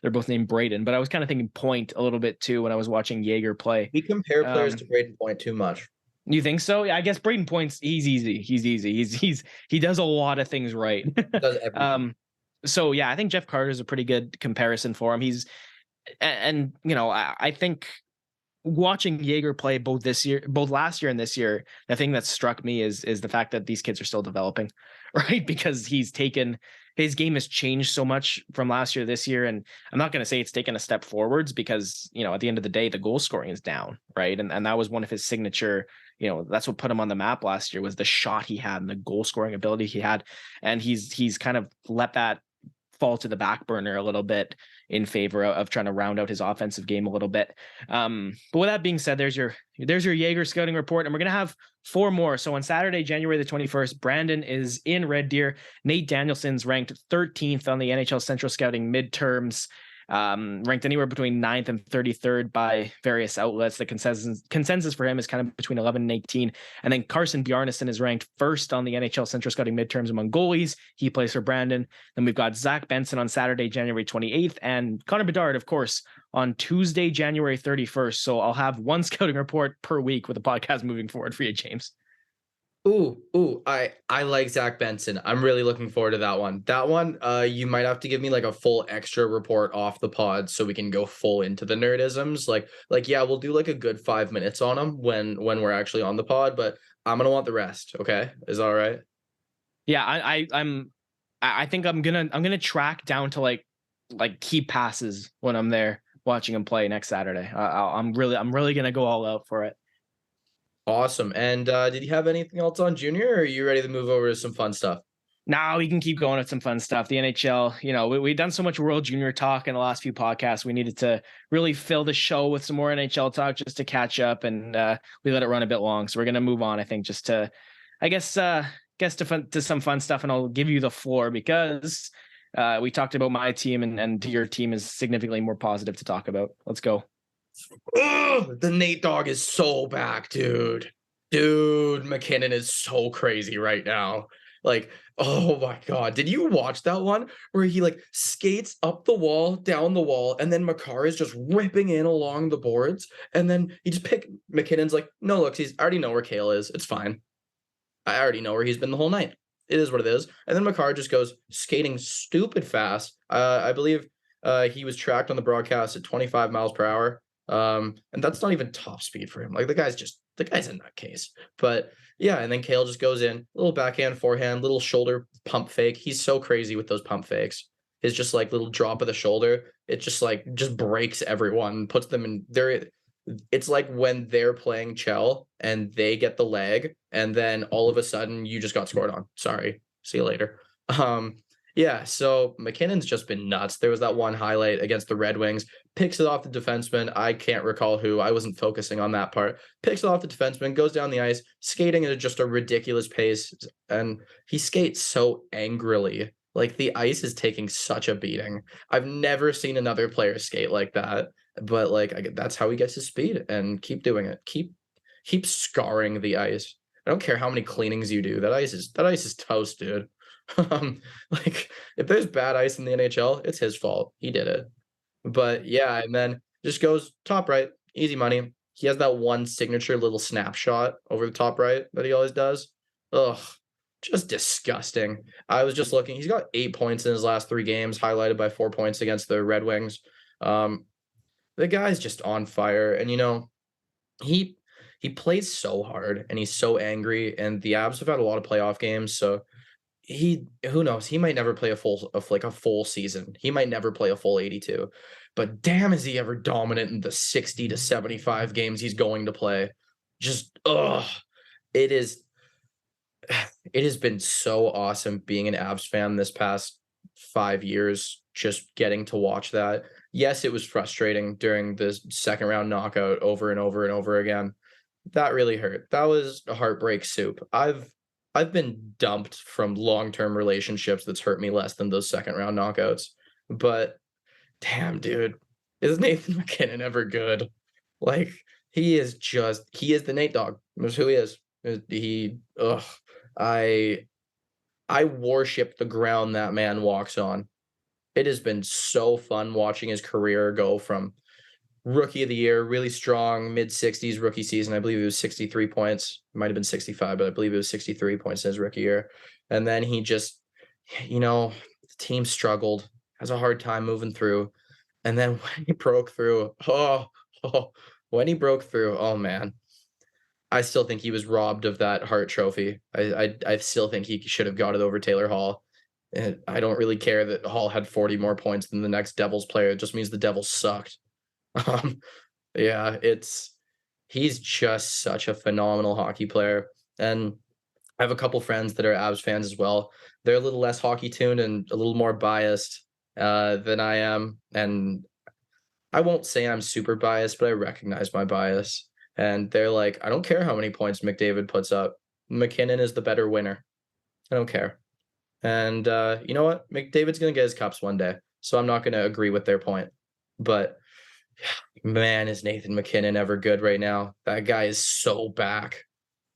they're both named Brayden, but I was kind of thinking Point a little bit too when I was watching Yager play. We compare players to Brayden Point too much. You think so? Yeah, I guess Brayden Point's he's easy. He does a lot of things right. Does everything. So yeah, I think Jeff Carter is a pretty good comparison for him. And I think watching Yager play both last year and this year, the thing that struck me is the fact that these kids are still developing, right? Because his game has changed so much from last year to this year. And I'm not going to say it's taken a step forwards because, at the end of the day, the goal scoring is down, right? And that was one of his signature, that's what put him on the map last year was the shot he had and the goal scoring ability he had. And he's kind of let that fall to the back burner a little bit in favor of trying to round out his offensive game a little bit. But with that being said, there's your Yager scouting report, and we're going to have 4 more. So on Saturday, January the 21st, Brandon is in Red Deer. Nate Danielson's ranked 13th on the NHL Central Scouting midterms, ranked anywhere between 9th and 33rd by various outlets. The consensus for him is kind of between 11 and 18. And then Carson Bjarnason is ranked 1st on the NHL Central Scouting midterms among goalies. He plays for Brandon. Then we've got Zach Benson on Saturday, January 28th, and Connor Bedard, of course, on Tuesday, January 31st. So I'll have one scouting report per week with the podcast moving forward for you, James. Ooh, I like Zach Benson. I'm really looking forward to that one. That one, you might have to give me like a full extra report off the pod so we can go full into the nerdisms. Like yeah, we'll do like a good 5 minutes on them when we're actually on the pod, but I'm gonna want the rest. Okay, is that all right? Yeah, I think I'm gonna track down to like key passes when I'm there watching him play next Saturday. I'm really gonna go all out for it. Awesome. And did you have anything else on Junior, or are you ready to move over to some fun stuff? Now we can keep going with some fun stuff. The NHL, we've done so much World Junior talk in the last few podcasts. We needed to really fill the show with some more NHL talk just to catch up, and we let it run a bit long. So we're gonna move on, I think, just to, I guess to some fun stuff, and I'll give you the floor because we talked about my team, and your team is significantly more positive to talk about. Let's go. Ugh, the Nate Dawg is so back, dude. MacKinnon is so crazy right now. Like, oh my God. Did you watch that one where he like skates up the wall, down the wall, and then Makar is just ripping in along the boards? And then he just MacKinnon's like, no, look, I already know where Kale is. It's fine. I already know where he's been the whole night. It is what it is. And then Makar just goes skating stupid fast. I believe he was tracked on the broadcast at 25 miles per hour. And that's not even top speed for him. Like the guy's a nutcase. But yeah, and then Kale just goes in, little backhand, forehand, little shoulder pump fake. He's so crazy with those pump fakes. his just like little drop of the shoulder, it just breaks everyone, puts them in there. It's like when they're playing Chell and they get the leg, and then all of a sudden you just got scored on. Sorry, see you later. Yeah, so MacKinnon's just been nuts. There was that one highlight against the Red Wings, picks it off the defenseman. I can't recall who. I wasn't focusing on that part. Picks it off the defenseman, goes down the ice, skating at just a ridiculous pace, and he skates so angrily. Like the ice is taking such a beating. I've never seen another player skate like that, but like that's how he gets his speed. And keep doing it. Keep scarring the ice. I don't care how many cleanings you do. That ice is toast, dude. Like if there's bad ice in the NHL, it's his fault. He did it. But yeah, and then just goes top right, easy money. He has that one signature little snapshot over the top right that he always does. Ugh, just disgusting. I was just looking. He's got 8 points in his last 3 games, highlighted by 4 points against the Red Wings. The guy's just on fire, and he plays so hard and he's so angry. And the Avs have had a lot of playoff games, so who knows, he might never play a full season. He might never play a full 82, but damn, is he ever dominant in the 60 to 75 games he's going to play. Just it has been so awesome being an Avs fan this past 5 years, just getting to watch that. Yes, it was frustrating during the second round knockout over and over and over again. That really hurt. That was a heartbreak soup. I've been dumped from long-term relationships that's hurt me less than those second round knockouts. But damn, dude, is Nathan MacKinnon ever good? Like he is the Nate Dawg. That's who he is. I worship the ground that man walks on. It has been so fun watching his career go from rookie of the year, really strong, mid-60s rookie season. I believe it was 63 points. It might have been 65, but I believe it was 63 points in his rookie year. And then he just, the team struggled, has a hard time moving through. And then when he broke through, oh man, I still think he was robbed of that Hart Trophy. I still think he should have got it over Taylor Hall. And I don't really care that Hall had 40 more points than the next Devils player. It just means the Devils sucked. Yeah, he's just such a phenomenal hockey player. And I have a couple friends that are Avs fans as well. They're a little less hockey tuned and a little more biased than I am. And I won't say I'm super biased, but I recognize my bias. And they're like, I don't care how many points McDavid puts up. MacKinnon is the better winner. I don't care. And you know what? McDavid's going to get his cups one day. So I'm not going to agree with their point. But man, is Nathan MacKinnon ever good right now? That guy is so back.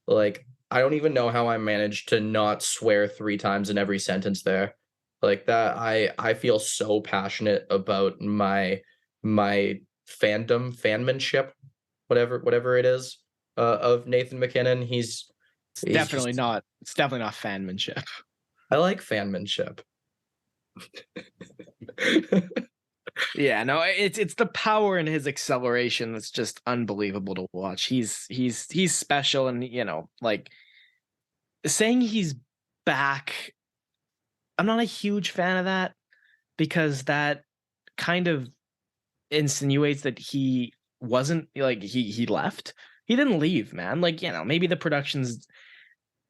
Like, I don't even know how I managed to not swear 3 times in every sentence there. Like that, I feel so passionate about my fanmanship, whatever it is, of Nathan MacKinnon. He's definitely not fanmanship. I like fanmanship. Yeah, no, it's the power in his acceleration that's just unbelievable to watch. He's special, and like saying he's back, I'm not a huge fan of that, because that kind of insinuates that he wasn't, like, he left. He didn't leave, man. Like, maybe the production's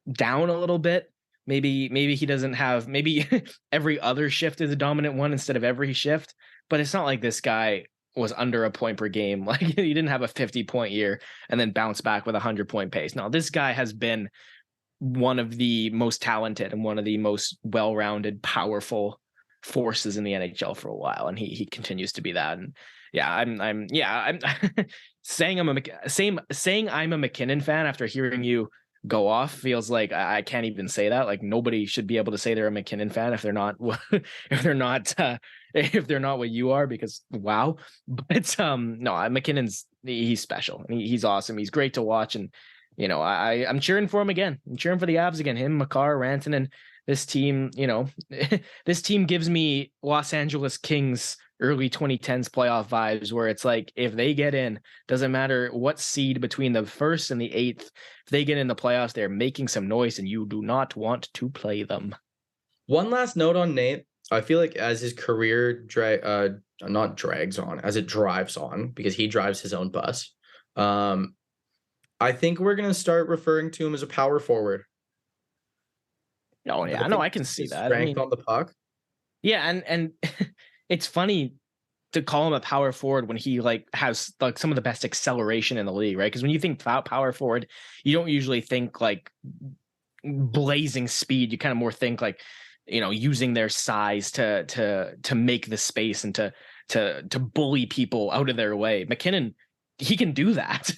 down a little bit. Maybe he doesn't have, maybe every other shift is a dominant one instead of every shift. But it's not like this guy was under a point per game. Like, he didn't have a 50-point year and then bounce back with a 100-point pace. No, this guy has been one of the most talented and one of the most well-rounded, powerful forces in the NHL for a while, and he continues to be that. And yeah, I'm saying I'm a MacKinnon fan after hearing you go off feels like I can't even say that. Like, nobody should be able to say they're a MacKinnon fan if they're not if they're not what you are, because wow. But no, MacKinnon's, he's special. He's awesome. He's great to watch, and I'm cheering for him again. I'm cheering for the Avs again. Him, Makar, Rantanen, this team. This team gives me Los Angeles Kings early 2010s playoff vibes, where it's like, if they get in, doesn't matter what seed between the 1st and the 8th, if they get in the playoffs, they're making some noise, and you do not want to play them. One last note on Nate. I feel like as his career not drags on, as it drives on, because he drives his own bus. I think we're gonna start referring to him as a power forward. Oh I yeah, no, think I can just see his that. I strength mean, on the puck. yeah, and it's funny to call him a power forward when he like has like some of the best acceleration in the league, right? Because when you think power forward, you don't usually think like blazing speed. You kind of more think like, using their size to make the space and to bully people out of their way. MacKinnon, he can do that,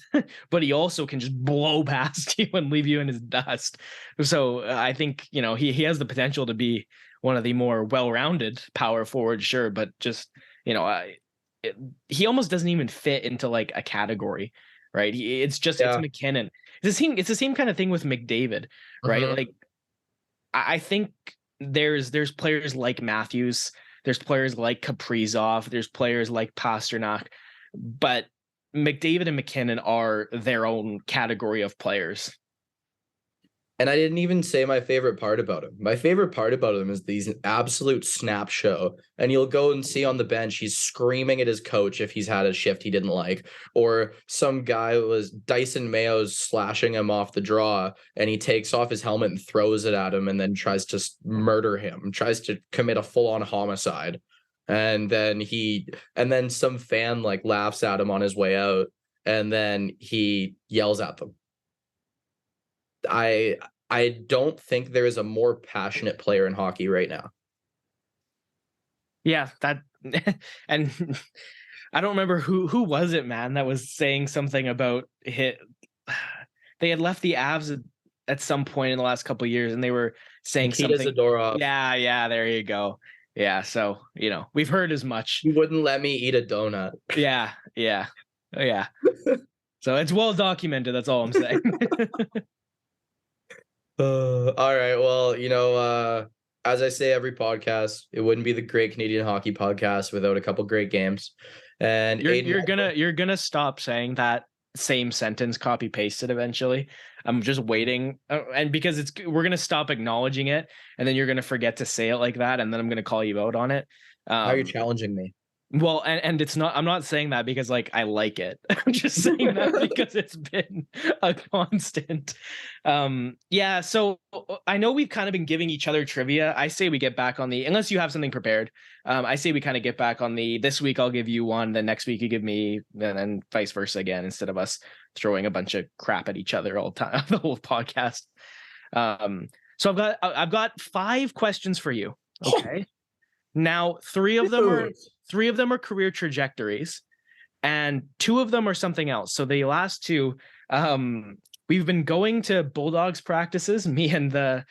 but he also can just blow past you and leave you in his dust. So I think he has the potential to be one of the more well-rounded power forwards, sure, but just he almost doesn't even fit into like a category, right? It's Yeah. MacKinnon. It's the same kind of thing with McDavid, right? Mhm. Like I think there's players like Matthews, there's players like Kaprizov, there's players like Pasternak, but McDavid and MacKinnon are their own category of players. And I didn't even say my favorite part about him. My favorite part about him is these absolute snap show. And you'll go and see on the bench, he's screaming at his coach if he's had a shift he didn't like. Or some guy was Dyson Mayo's slashing him off the draw, and he takes off his helmet and throws it at him and then tries to murder him, tries to commit a full-on homicide. And then some fan like laughs at him on his way out, and then he yells at them. I don't think there is a more passionate player in hockey right now. Yeah, that and I don't remember who was it, man, that was saying something about hit. They had left the Avs at some point in the last couple of years, and they were saying Nikita something. Zadorov. Yeah, there you go. Yeah, so we've heard as much. You wouldn't let me eat a donut. Yeah. Oh, yeah. So it's well documented. That's all I'm saying. All right. Well, as I say every podcast, it wouldn't be the Great Canadian Hockey Podcast without a couple great games. And You're gonna stop saying that same sentence copy pasted eventually. I'm just waiting, and because we're gonna stop acknowledging it, and then you're gonna forget to say it like that, and then I'm gonna call you out on it. How are you challenging me? Well, and it's not, I'm not saying that because like I like it. I'm just saying that because it's been a constant. Yeah, so I know we've kind of been giving each other trivia. I say we get back on the, unless you have something prepared. I say we kind of get back on the, this week I'll give you one, then next week you give me, and then vice versa again, instead of us throwing a bunch of crap at each other all the time, the whole podcast. So I've got 5 questions for you. Okay. Now, 3 of them are career trajectories, and 2 of them are something else. So the last 2, we've been going to Bulldogs practices. Me and the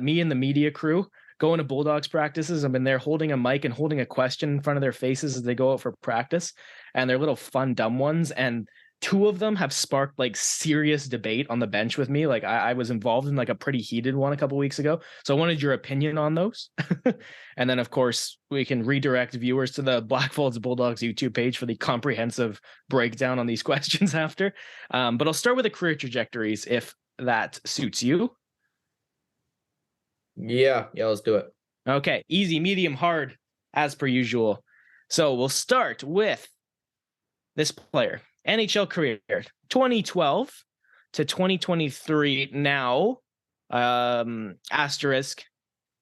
media crew going to Bulldogs practices. I've been there holding a mic and holding a question in front of their faces as they go out for practice, and they're little fun dumb ones. And 2 of them have sparked like serious debate on the bench with me. Like I was involved in like a pretty heated one a couple weeks ago. So I wanted your opinion on those. And then of course we can redirect viewers to the Black Folds Bulldogs YouTube page for the comprehensive breakdown on these questions after. But I'll start with the career trajectories if that suits you. Yeah, let's do it. Okay, easy, medium, hard, as per usual. So we'll start with this player. NHL career, 2012 to 2023. Now, asterisk,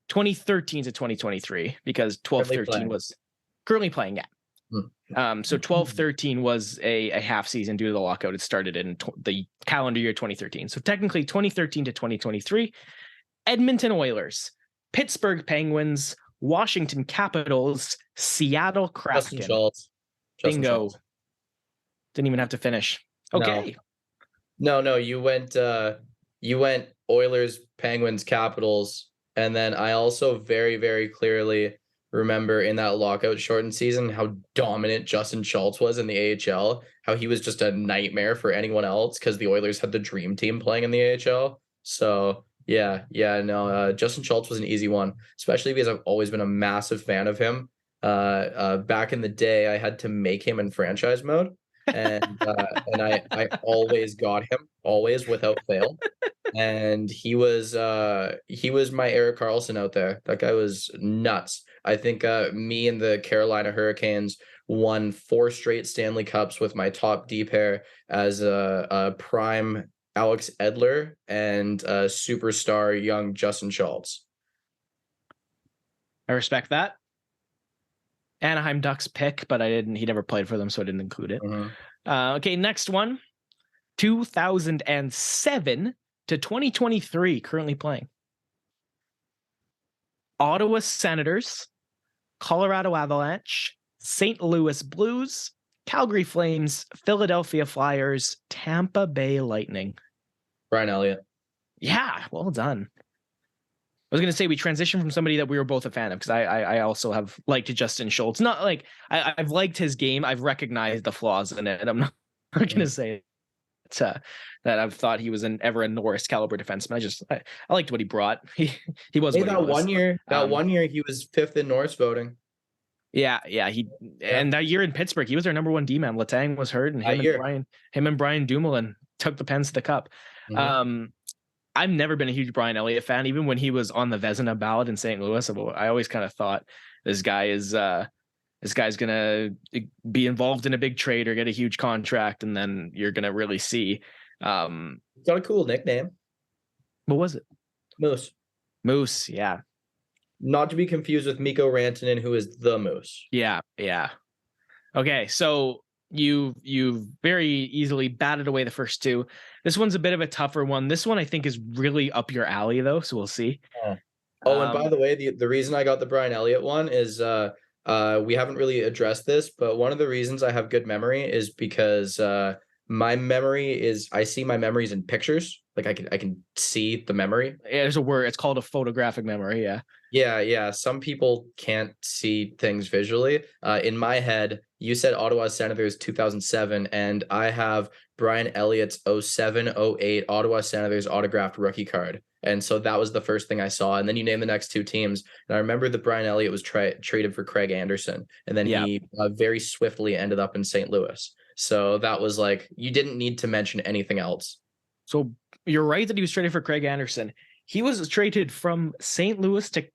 2013 to 2023, because 12-13 was currently playing. Yeah. So 12-13 was a half season due to the lockout. It started in the calendar year 2013. So technically 2013 to 2023. Edmonton Oilers, Pittsburgh Penguins, Washington Capitals, Seattle Kraken. Justin Schultz. Bingo. Schultz. Didn't even have to finish. Okay. No, you went Oilers, Penguins, Capitals, and then I also very, very clearly remember in that lockout shortened season how dominant Justin Schultz was in the AHL, how he was just a nightmare for anyone else because the Oilers had the dream team playing in the AHL. So Justin Schultz was an easy one, especially because I've always been a massive fan of him. Back in the day, I had to make him in franchise mode. And I always got him, always without fail. And he was my Erik Karlsson out there. That guy was nuts. I think me and the Carolina Hurricanes won 4 straight Stanley Cups with my top D pair as a prime Alex Edler and superstar young Justin Schultz. I respect that. Anaheim Ducks pick, but he never played for them, so I didn't include it. Okay, next one. 2007 to 2023, currently playing. Ottawa Senators, Colorado Avalanche, St. Louis Blues, Calgary Flames, Philadelphia Flyers, Tampa Bay Lightning. Brian Elliott. Yeah, well done. I was going to say we transitioned from somebody that we were both a fan of, because I also have liked Justin Schultz. Not like I've liked his game. I've recognized the flaws in it. I'm not going to say that I've thought he was ever a Norris caliber defenseman. I liked what he brought. He was what he was. 1 year. That 1 year he was 5th in Norris voting. Yeah. And that year in Pittsburgh, he was their number 1 D-man. Letang was hurt, and him and Brian Dumoulin took the Pens to the Cup. I've never been a huge Brian Elliott fan. Even when he was on the Vezina ballot in St. Louis, I always kind of thought this guy's gonna be involved in a big trade or get a huge contract, and then you're gonna really see. Got a cool nickname. What was it? Moose. Yeah. Not to be confused with Mikko Rantanen, who is the Moose. Yeah. Okay, so you very easily batted away the first 2. This one's a bit of a tougher one. This one I think is really up your alley, though, so we'll see. Oh, and by the way, the reason I got the Brian Elliott one is we haven't really addressed this, but one of the reasons I have good memory is because my memory is I see my memories in pictures. Like I can see the memory. Yeah, there's a word. It's called a photographic memory. Yeah. Yeah. Some people can't see things visually. In my head, you said Ottawa Senators 2007, and I have Brian Elliott's 07-08 Ottawa Senators autographed rookie card. And so that was the first thing I saw. And then you name the next 2 teams. And I remember that Brian Elliott was traded for Craig Anderson. And then he very swiftly ended up in St. Louis. So that was like, you didn't need to mention anything else. So you're right that he was traded for Craig Anderson. He was traded from St. Louis to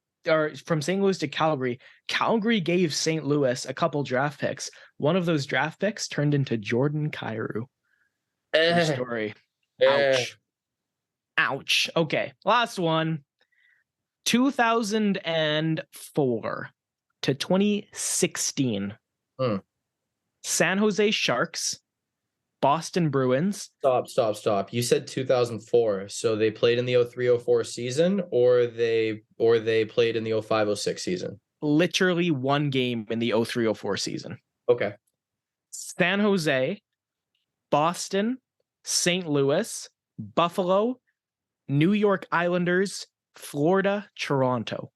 Calgary. Calgary gave St. Louis a couple draft picks. One of those draft picks turned into Jordan Kyrou. Story. Ouch. Okay, last one. 2004 to 2016. San Jose Sharks, Boston Bruins. Stop. You said 2004. So they played in the 03-04 season, or they played in the 05-06 season? Literally 1 game in the 03-04 season. Okay. San Jose, Boston, St. Louis, Buffalo, New York Islanders, Florida, Toronto.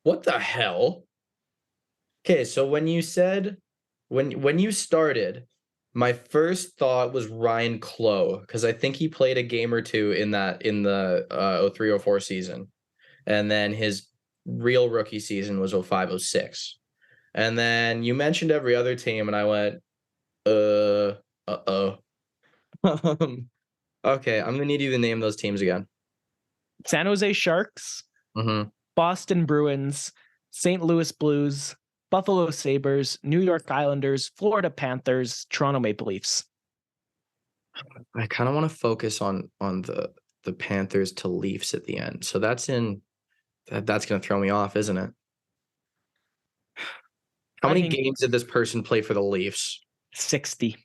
What the hell? Okay, so when you said when you started, my first thought was Ryan Clough, because I think he played a game or 2 in the 03-04 season. And then his real rookie season was 05-06. And then you mentioned every other team, and I went, okay, I'm gonna need you to name those teams again. San Jose Sharks, Boston Bruins, St. Louis Blues, Buffalo Sabres, New York Islanders, Florida Panthers, Toronto Maple Leafs. I kind of want to focus on the Panthers to Leafs at the end. So that's going to throw me off, isn't it? How many games did this person play for the Leafs? 60.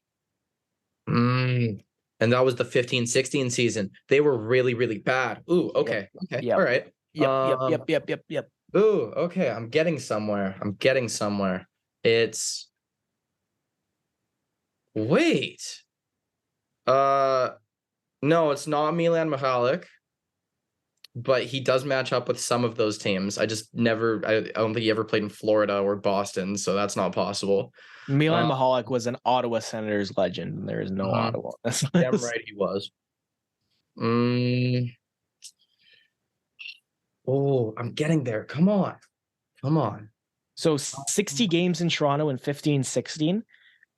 And that was the 15-16 season. They were really, really bad. Ooh, okay. Yep. Okay. All right. Yep. Ooh, okay. I'm getting somewhere. It's wait. No, it's not Milan Mihalik, but he does match up with some of those teams. I don't think he ever played in Florida or Boston, so that's not possible. Milan Mihalik was an Ottawa Senators legend. There is no Ottawa. Damn right he was. Oh, I'm getting there. Come on. So 60 games in Toronto in 15-16.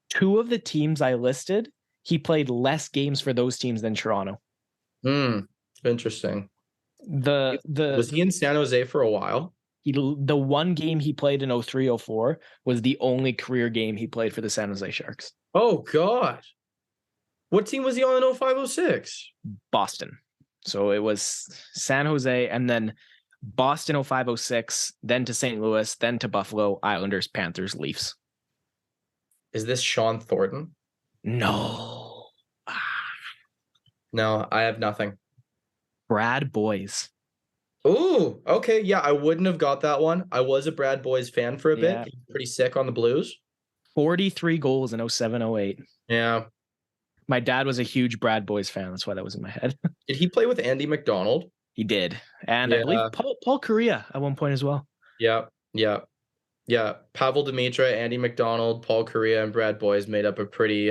2 of the teams I listed, he played less games for those teams than Toronto. Interesting. Was he in San Jose for a while? The one game he played in 03-04 was the only career game he played for the San Jose Sharks. Oh God. What team was he on in 05-06? Boston. So it was San Jose and then Boston 05-06, then to St. Louis, then to Buffalo, Islanders, Panthers, Leafs. Is this Sean Thornton? No. No, I have nothing. Brad Boyes. Ooh, okay. Yeah, I wouldn't have got that one. I was a Brad Boyes fan for a bit. Yeah. He was pretty sick on the Blues. 43 goals in 07-08. Yeah. My dad was a huge Brad Boyes fan. That's why that was in my head. Did he play with Andy McDonald? He did. And I believe Paul Correa at one point as well. Yeah. Pavel Demitra, Andy McDonald, Paul Correa, and Brad Boyes made up a pretty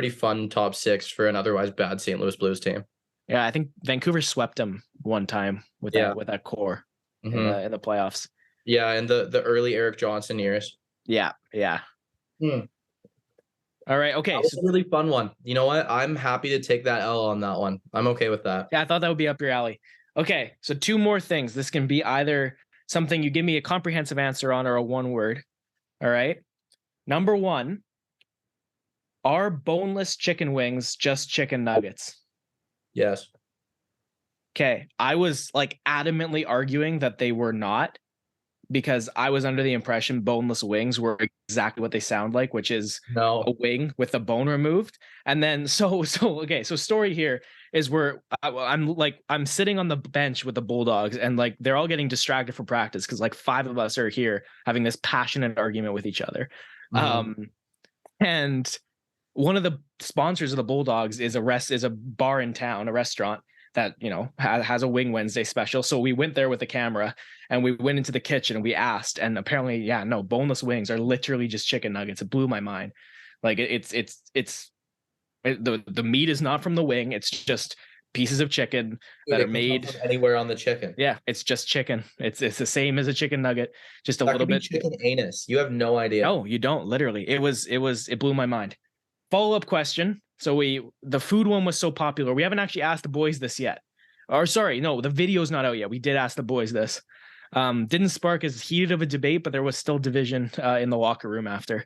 fun top six for an otherwise bad St. Louis Blues team. Yeah, I think Vancouver swept them one time with that core in the playoffs. Yeah, and the early Eric Johnson years. Yeah. All right, okay. That was a really fun one. You know what? I'm happy to take that L on that one. I'm okay with that. Yeah, I thought that would be up your alley. Okay, so two more things. This can be either something you give me a comprehensive answer on or a one word. All right. Number one, are boneless chicken wings just chicken nuggets? Yes. Okay. I was like adamantly arguing that they were not, because I was under the impression boneless wings were exactly what they sound like, which is a wing with the bone removed. And then so story here is where I'm sitting on the bench with the Bulldogs and like they're all getting distracted for practice because like five of us are here having this passionate argument with each other. Mm-hmm. And one of the sponsors of the Bulldogs is a bar in town, a restaurant that, you know, has a Wing Wednesday special. So we went there with the camera and we went into the kitchen and we asked, and apparently, boneless wings are literally just chicken nuggets. It blew my mind. Like the meat is not from the wing. It's just pieces of chicken that are made anywhere on the chicken. Yeah, it's just chicken. It's the same as a chicken nugget, just a little bit. Chicken anus. You have no idea. No, you don't. Literally, it blew my mind. Follow-up question. So the food one was so popular. We haven't actually asked the boys this yet. Or sorry, no, the video's not out yet. We did ask the boys this. Didn't spark as heated of a debate, but there was still division in the locker room after.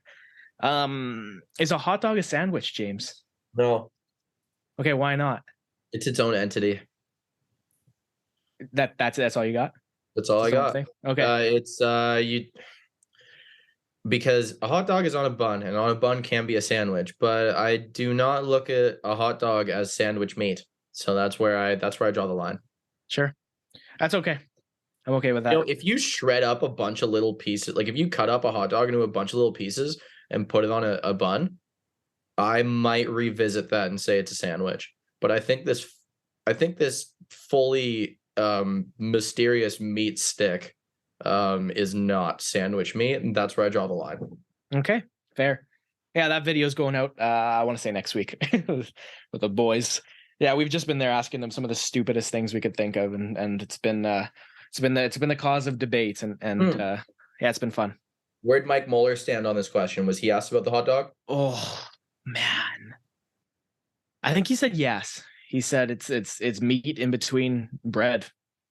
Is a hot dog a sandwich, James? No. Okay, why not? It's its own entity. That's all you got? That's all I got. Okay. Because a hot dog is on a bun, and on a bun can be a sandwich, but I do not look at a hot dog as sandwich meat. So that's where I draw the line. Sure. That's okay. I'm okay with that. You know, if you shred up a bunch of little pieces, like if you cut up a hot dog into a bunch of little pieces and put it on a bun, I might revisit that and say it's a sandwich. But I think this fully mysterious meat stick is not sandwich meat, and that's where I draw the line. Okay, fair. Yeah, that video's going out. I want to say next week with the boys. Yeah, we've just been there asking them some of the stupidest things we could think of, and it's been the cause of debates, and yeah, it's been fun. Where'd Mike Mueller stand on this question? Was he asked about the hot dog? Oh man, I think he said yes. He said it's meat in between bread,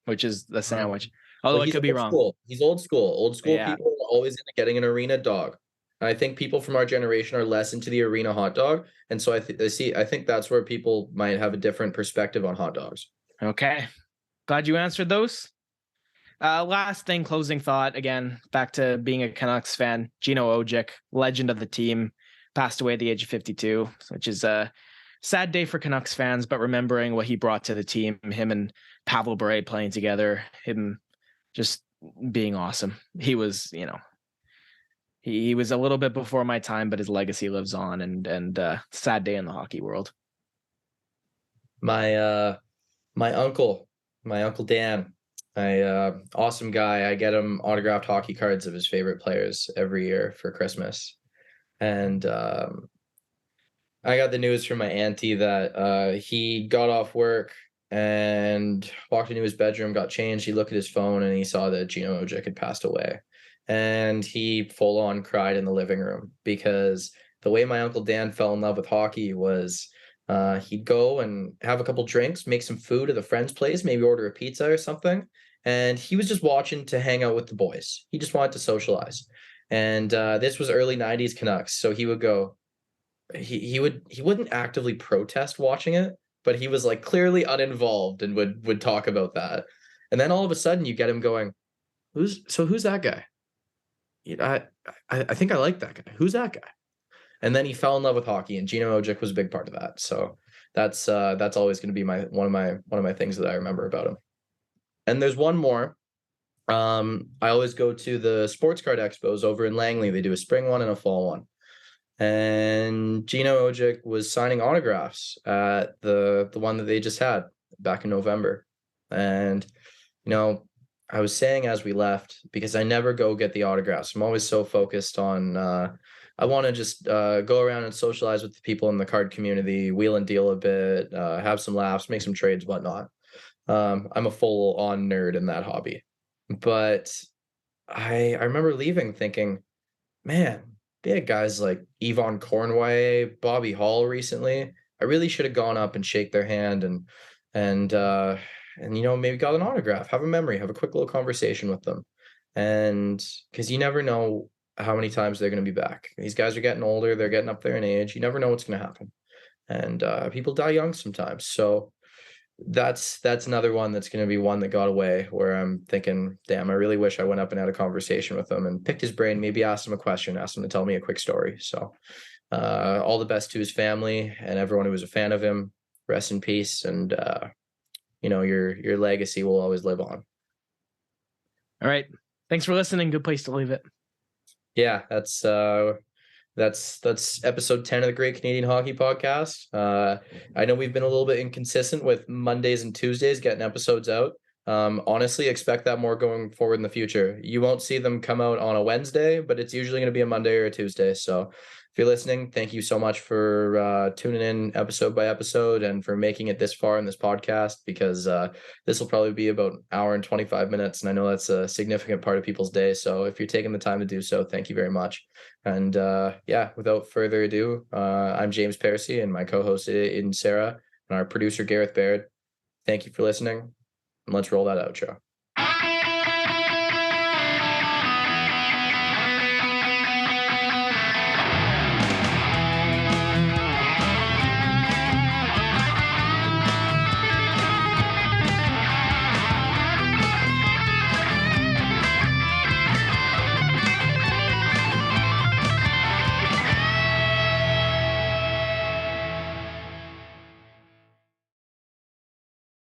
which is the sandwich. Although it could be wrong. He's old school. Old school people are always into getting an arena dog. And I think people from our generation are less into the arena hot dog. And so I think that's where people might have a different perspective on hot dogs. Okay. Glad you answered those. Last thing, closing thought, again, back to being a Canucks fan. Gino Ojic, legend of the team, passed away at the age of 52, which is a sad day for Canucks fans, but remembering what he brought to the team, him and Pavel Bure playing together, him just being awesome. He was, he was a little bit before my time, but his legacy lives on, and sad day in the hockey world. My uncle Dan, awesome guy. I get him autographed hockey cards of his favorite players every year for Christmas. And I got the news from my auntie that he got off work and walked into his bedroom, got changed. He looked at his phone and he saw that Gino Ojic had passed away. And he full on cried in the living room, because the way my Uncle Dan fell in love with hockey was he'd go and have a couple drinks, make some food at a friend's place, maybe order a pizza or something. and he was just watching to hang out with the boys. He just wanted to socialize. And this was early 90s Canucks. So he would go, he wouldn't actively protest watching it, but he was like clearly uninvolved and would talk about that. And then all of a sudden you get him going, who's that guy? I think I like that guy. Who's that guy? And then he fell in love with hockey, and Gino Ojic was a big part of that. So that's always going to be one of my things that I remember about him. And there's one more. I always go to the sports card expos over in Langley. They do a spring one and a fall one. And Gino Ojic was signing autographs at the one that they just had back in November. And, I was saying as we left, because I never go get the autographs. I'm always so focused on, I want to just go around and socialize with the people in the card community, wheel and deal a bit, have some laughs, make some trades, whatnot. I'm a full-on nerd in that hobby. But I remember leaving thinking, man, they had guys like Yvonne Cornway, Bobby Hall recently. I really should have gone up and shake their hand and maybe got an autograph, have a memory, have a quick little conversation with them. And because you never know how many times they're going to be back. These guys are getting older, they're getting up there in age. You never know what's going to happen. And people die young sometimes. So that's another one that's going to be one that got away, where I'm thinking, damn, I really wish I went up and had a conversation with him and picked his brain, maybe asked him a question, asked him to tell me a quick story. So all the best to his family and everyone who was a fan of him. Rest in peace. And your legacy will always live on. All right, thanks for listening. Good place to leave it. Yeah, that's episode 10 of the Great Canadian Hockey Podcast. I know we've been a little bit inconsistent with Mondays and Tuesdays getting episodes out. Honestly, expect that more going forward in the future. You won't see them come out on a Wednesday, but it's usually going to be a Monday or a Tuesday. So if you're listening, thank you so much for tuning in episode by episode and for making it this far in this podcast, because this will probably be about an hour and 25 minutes. And I know that's a significant part of people's day. So if you're taking the time to do so, thank you very much. And without further ado, I'm James Parisi, and my co-host Aidan Sarah, and our producer Gareth Baird. Thank you for listening, and let's roll that outro.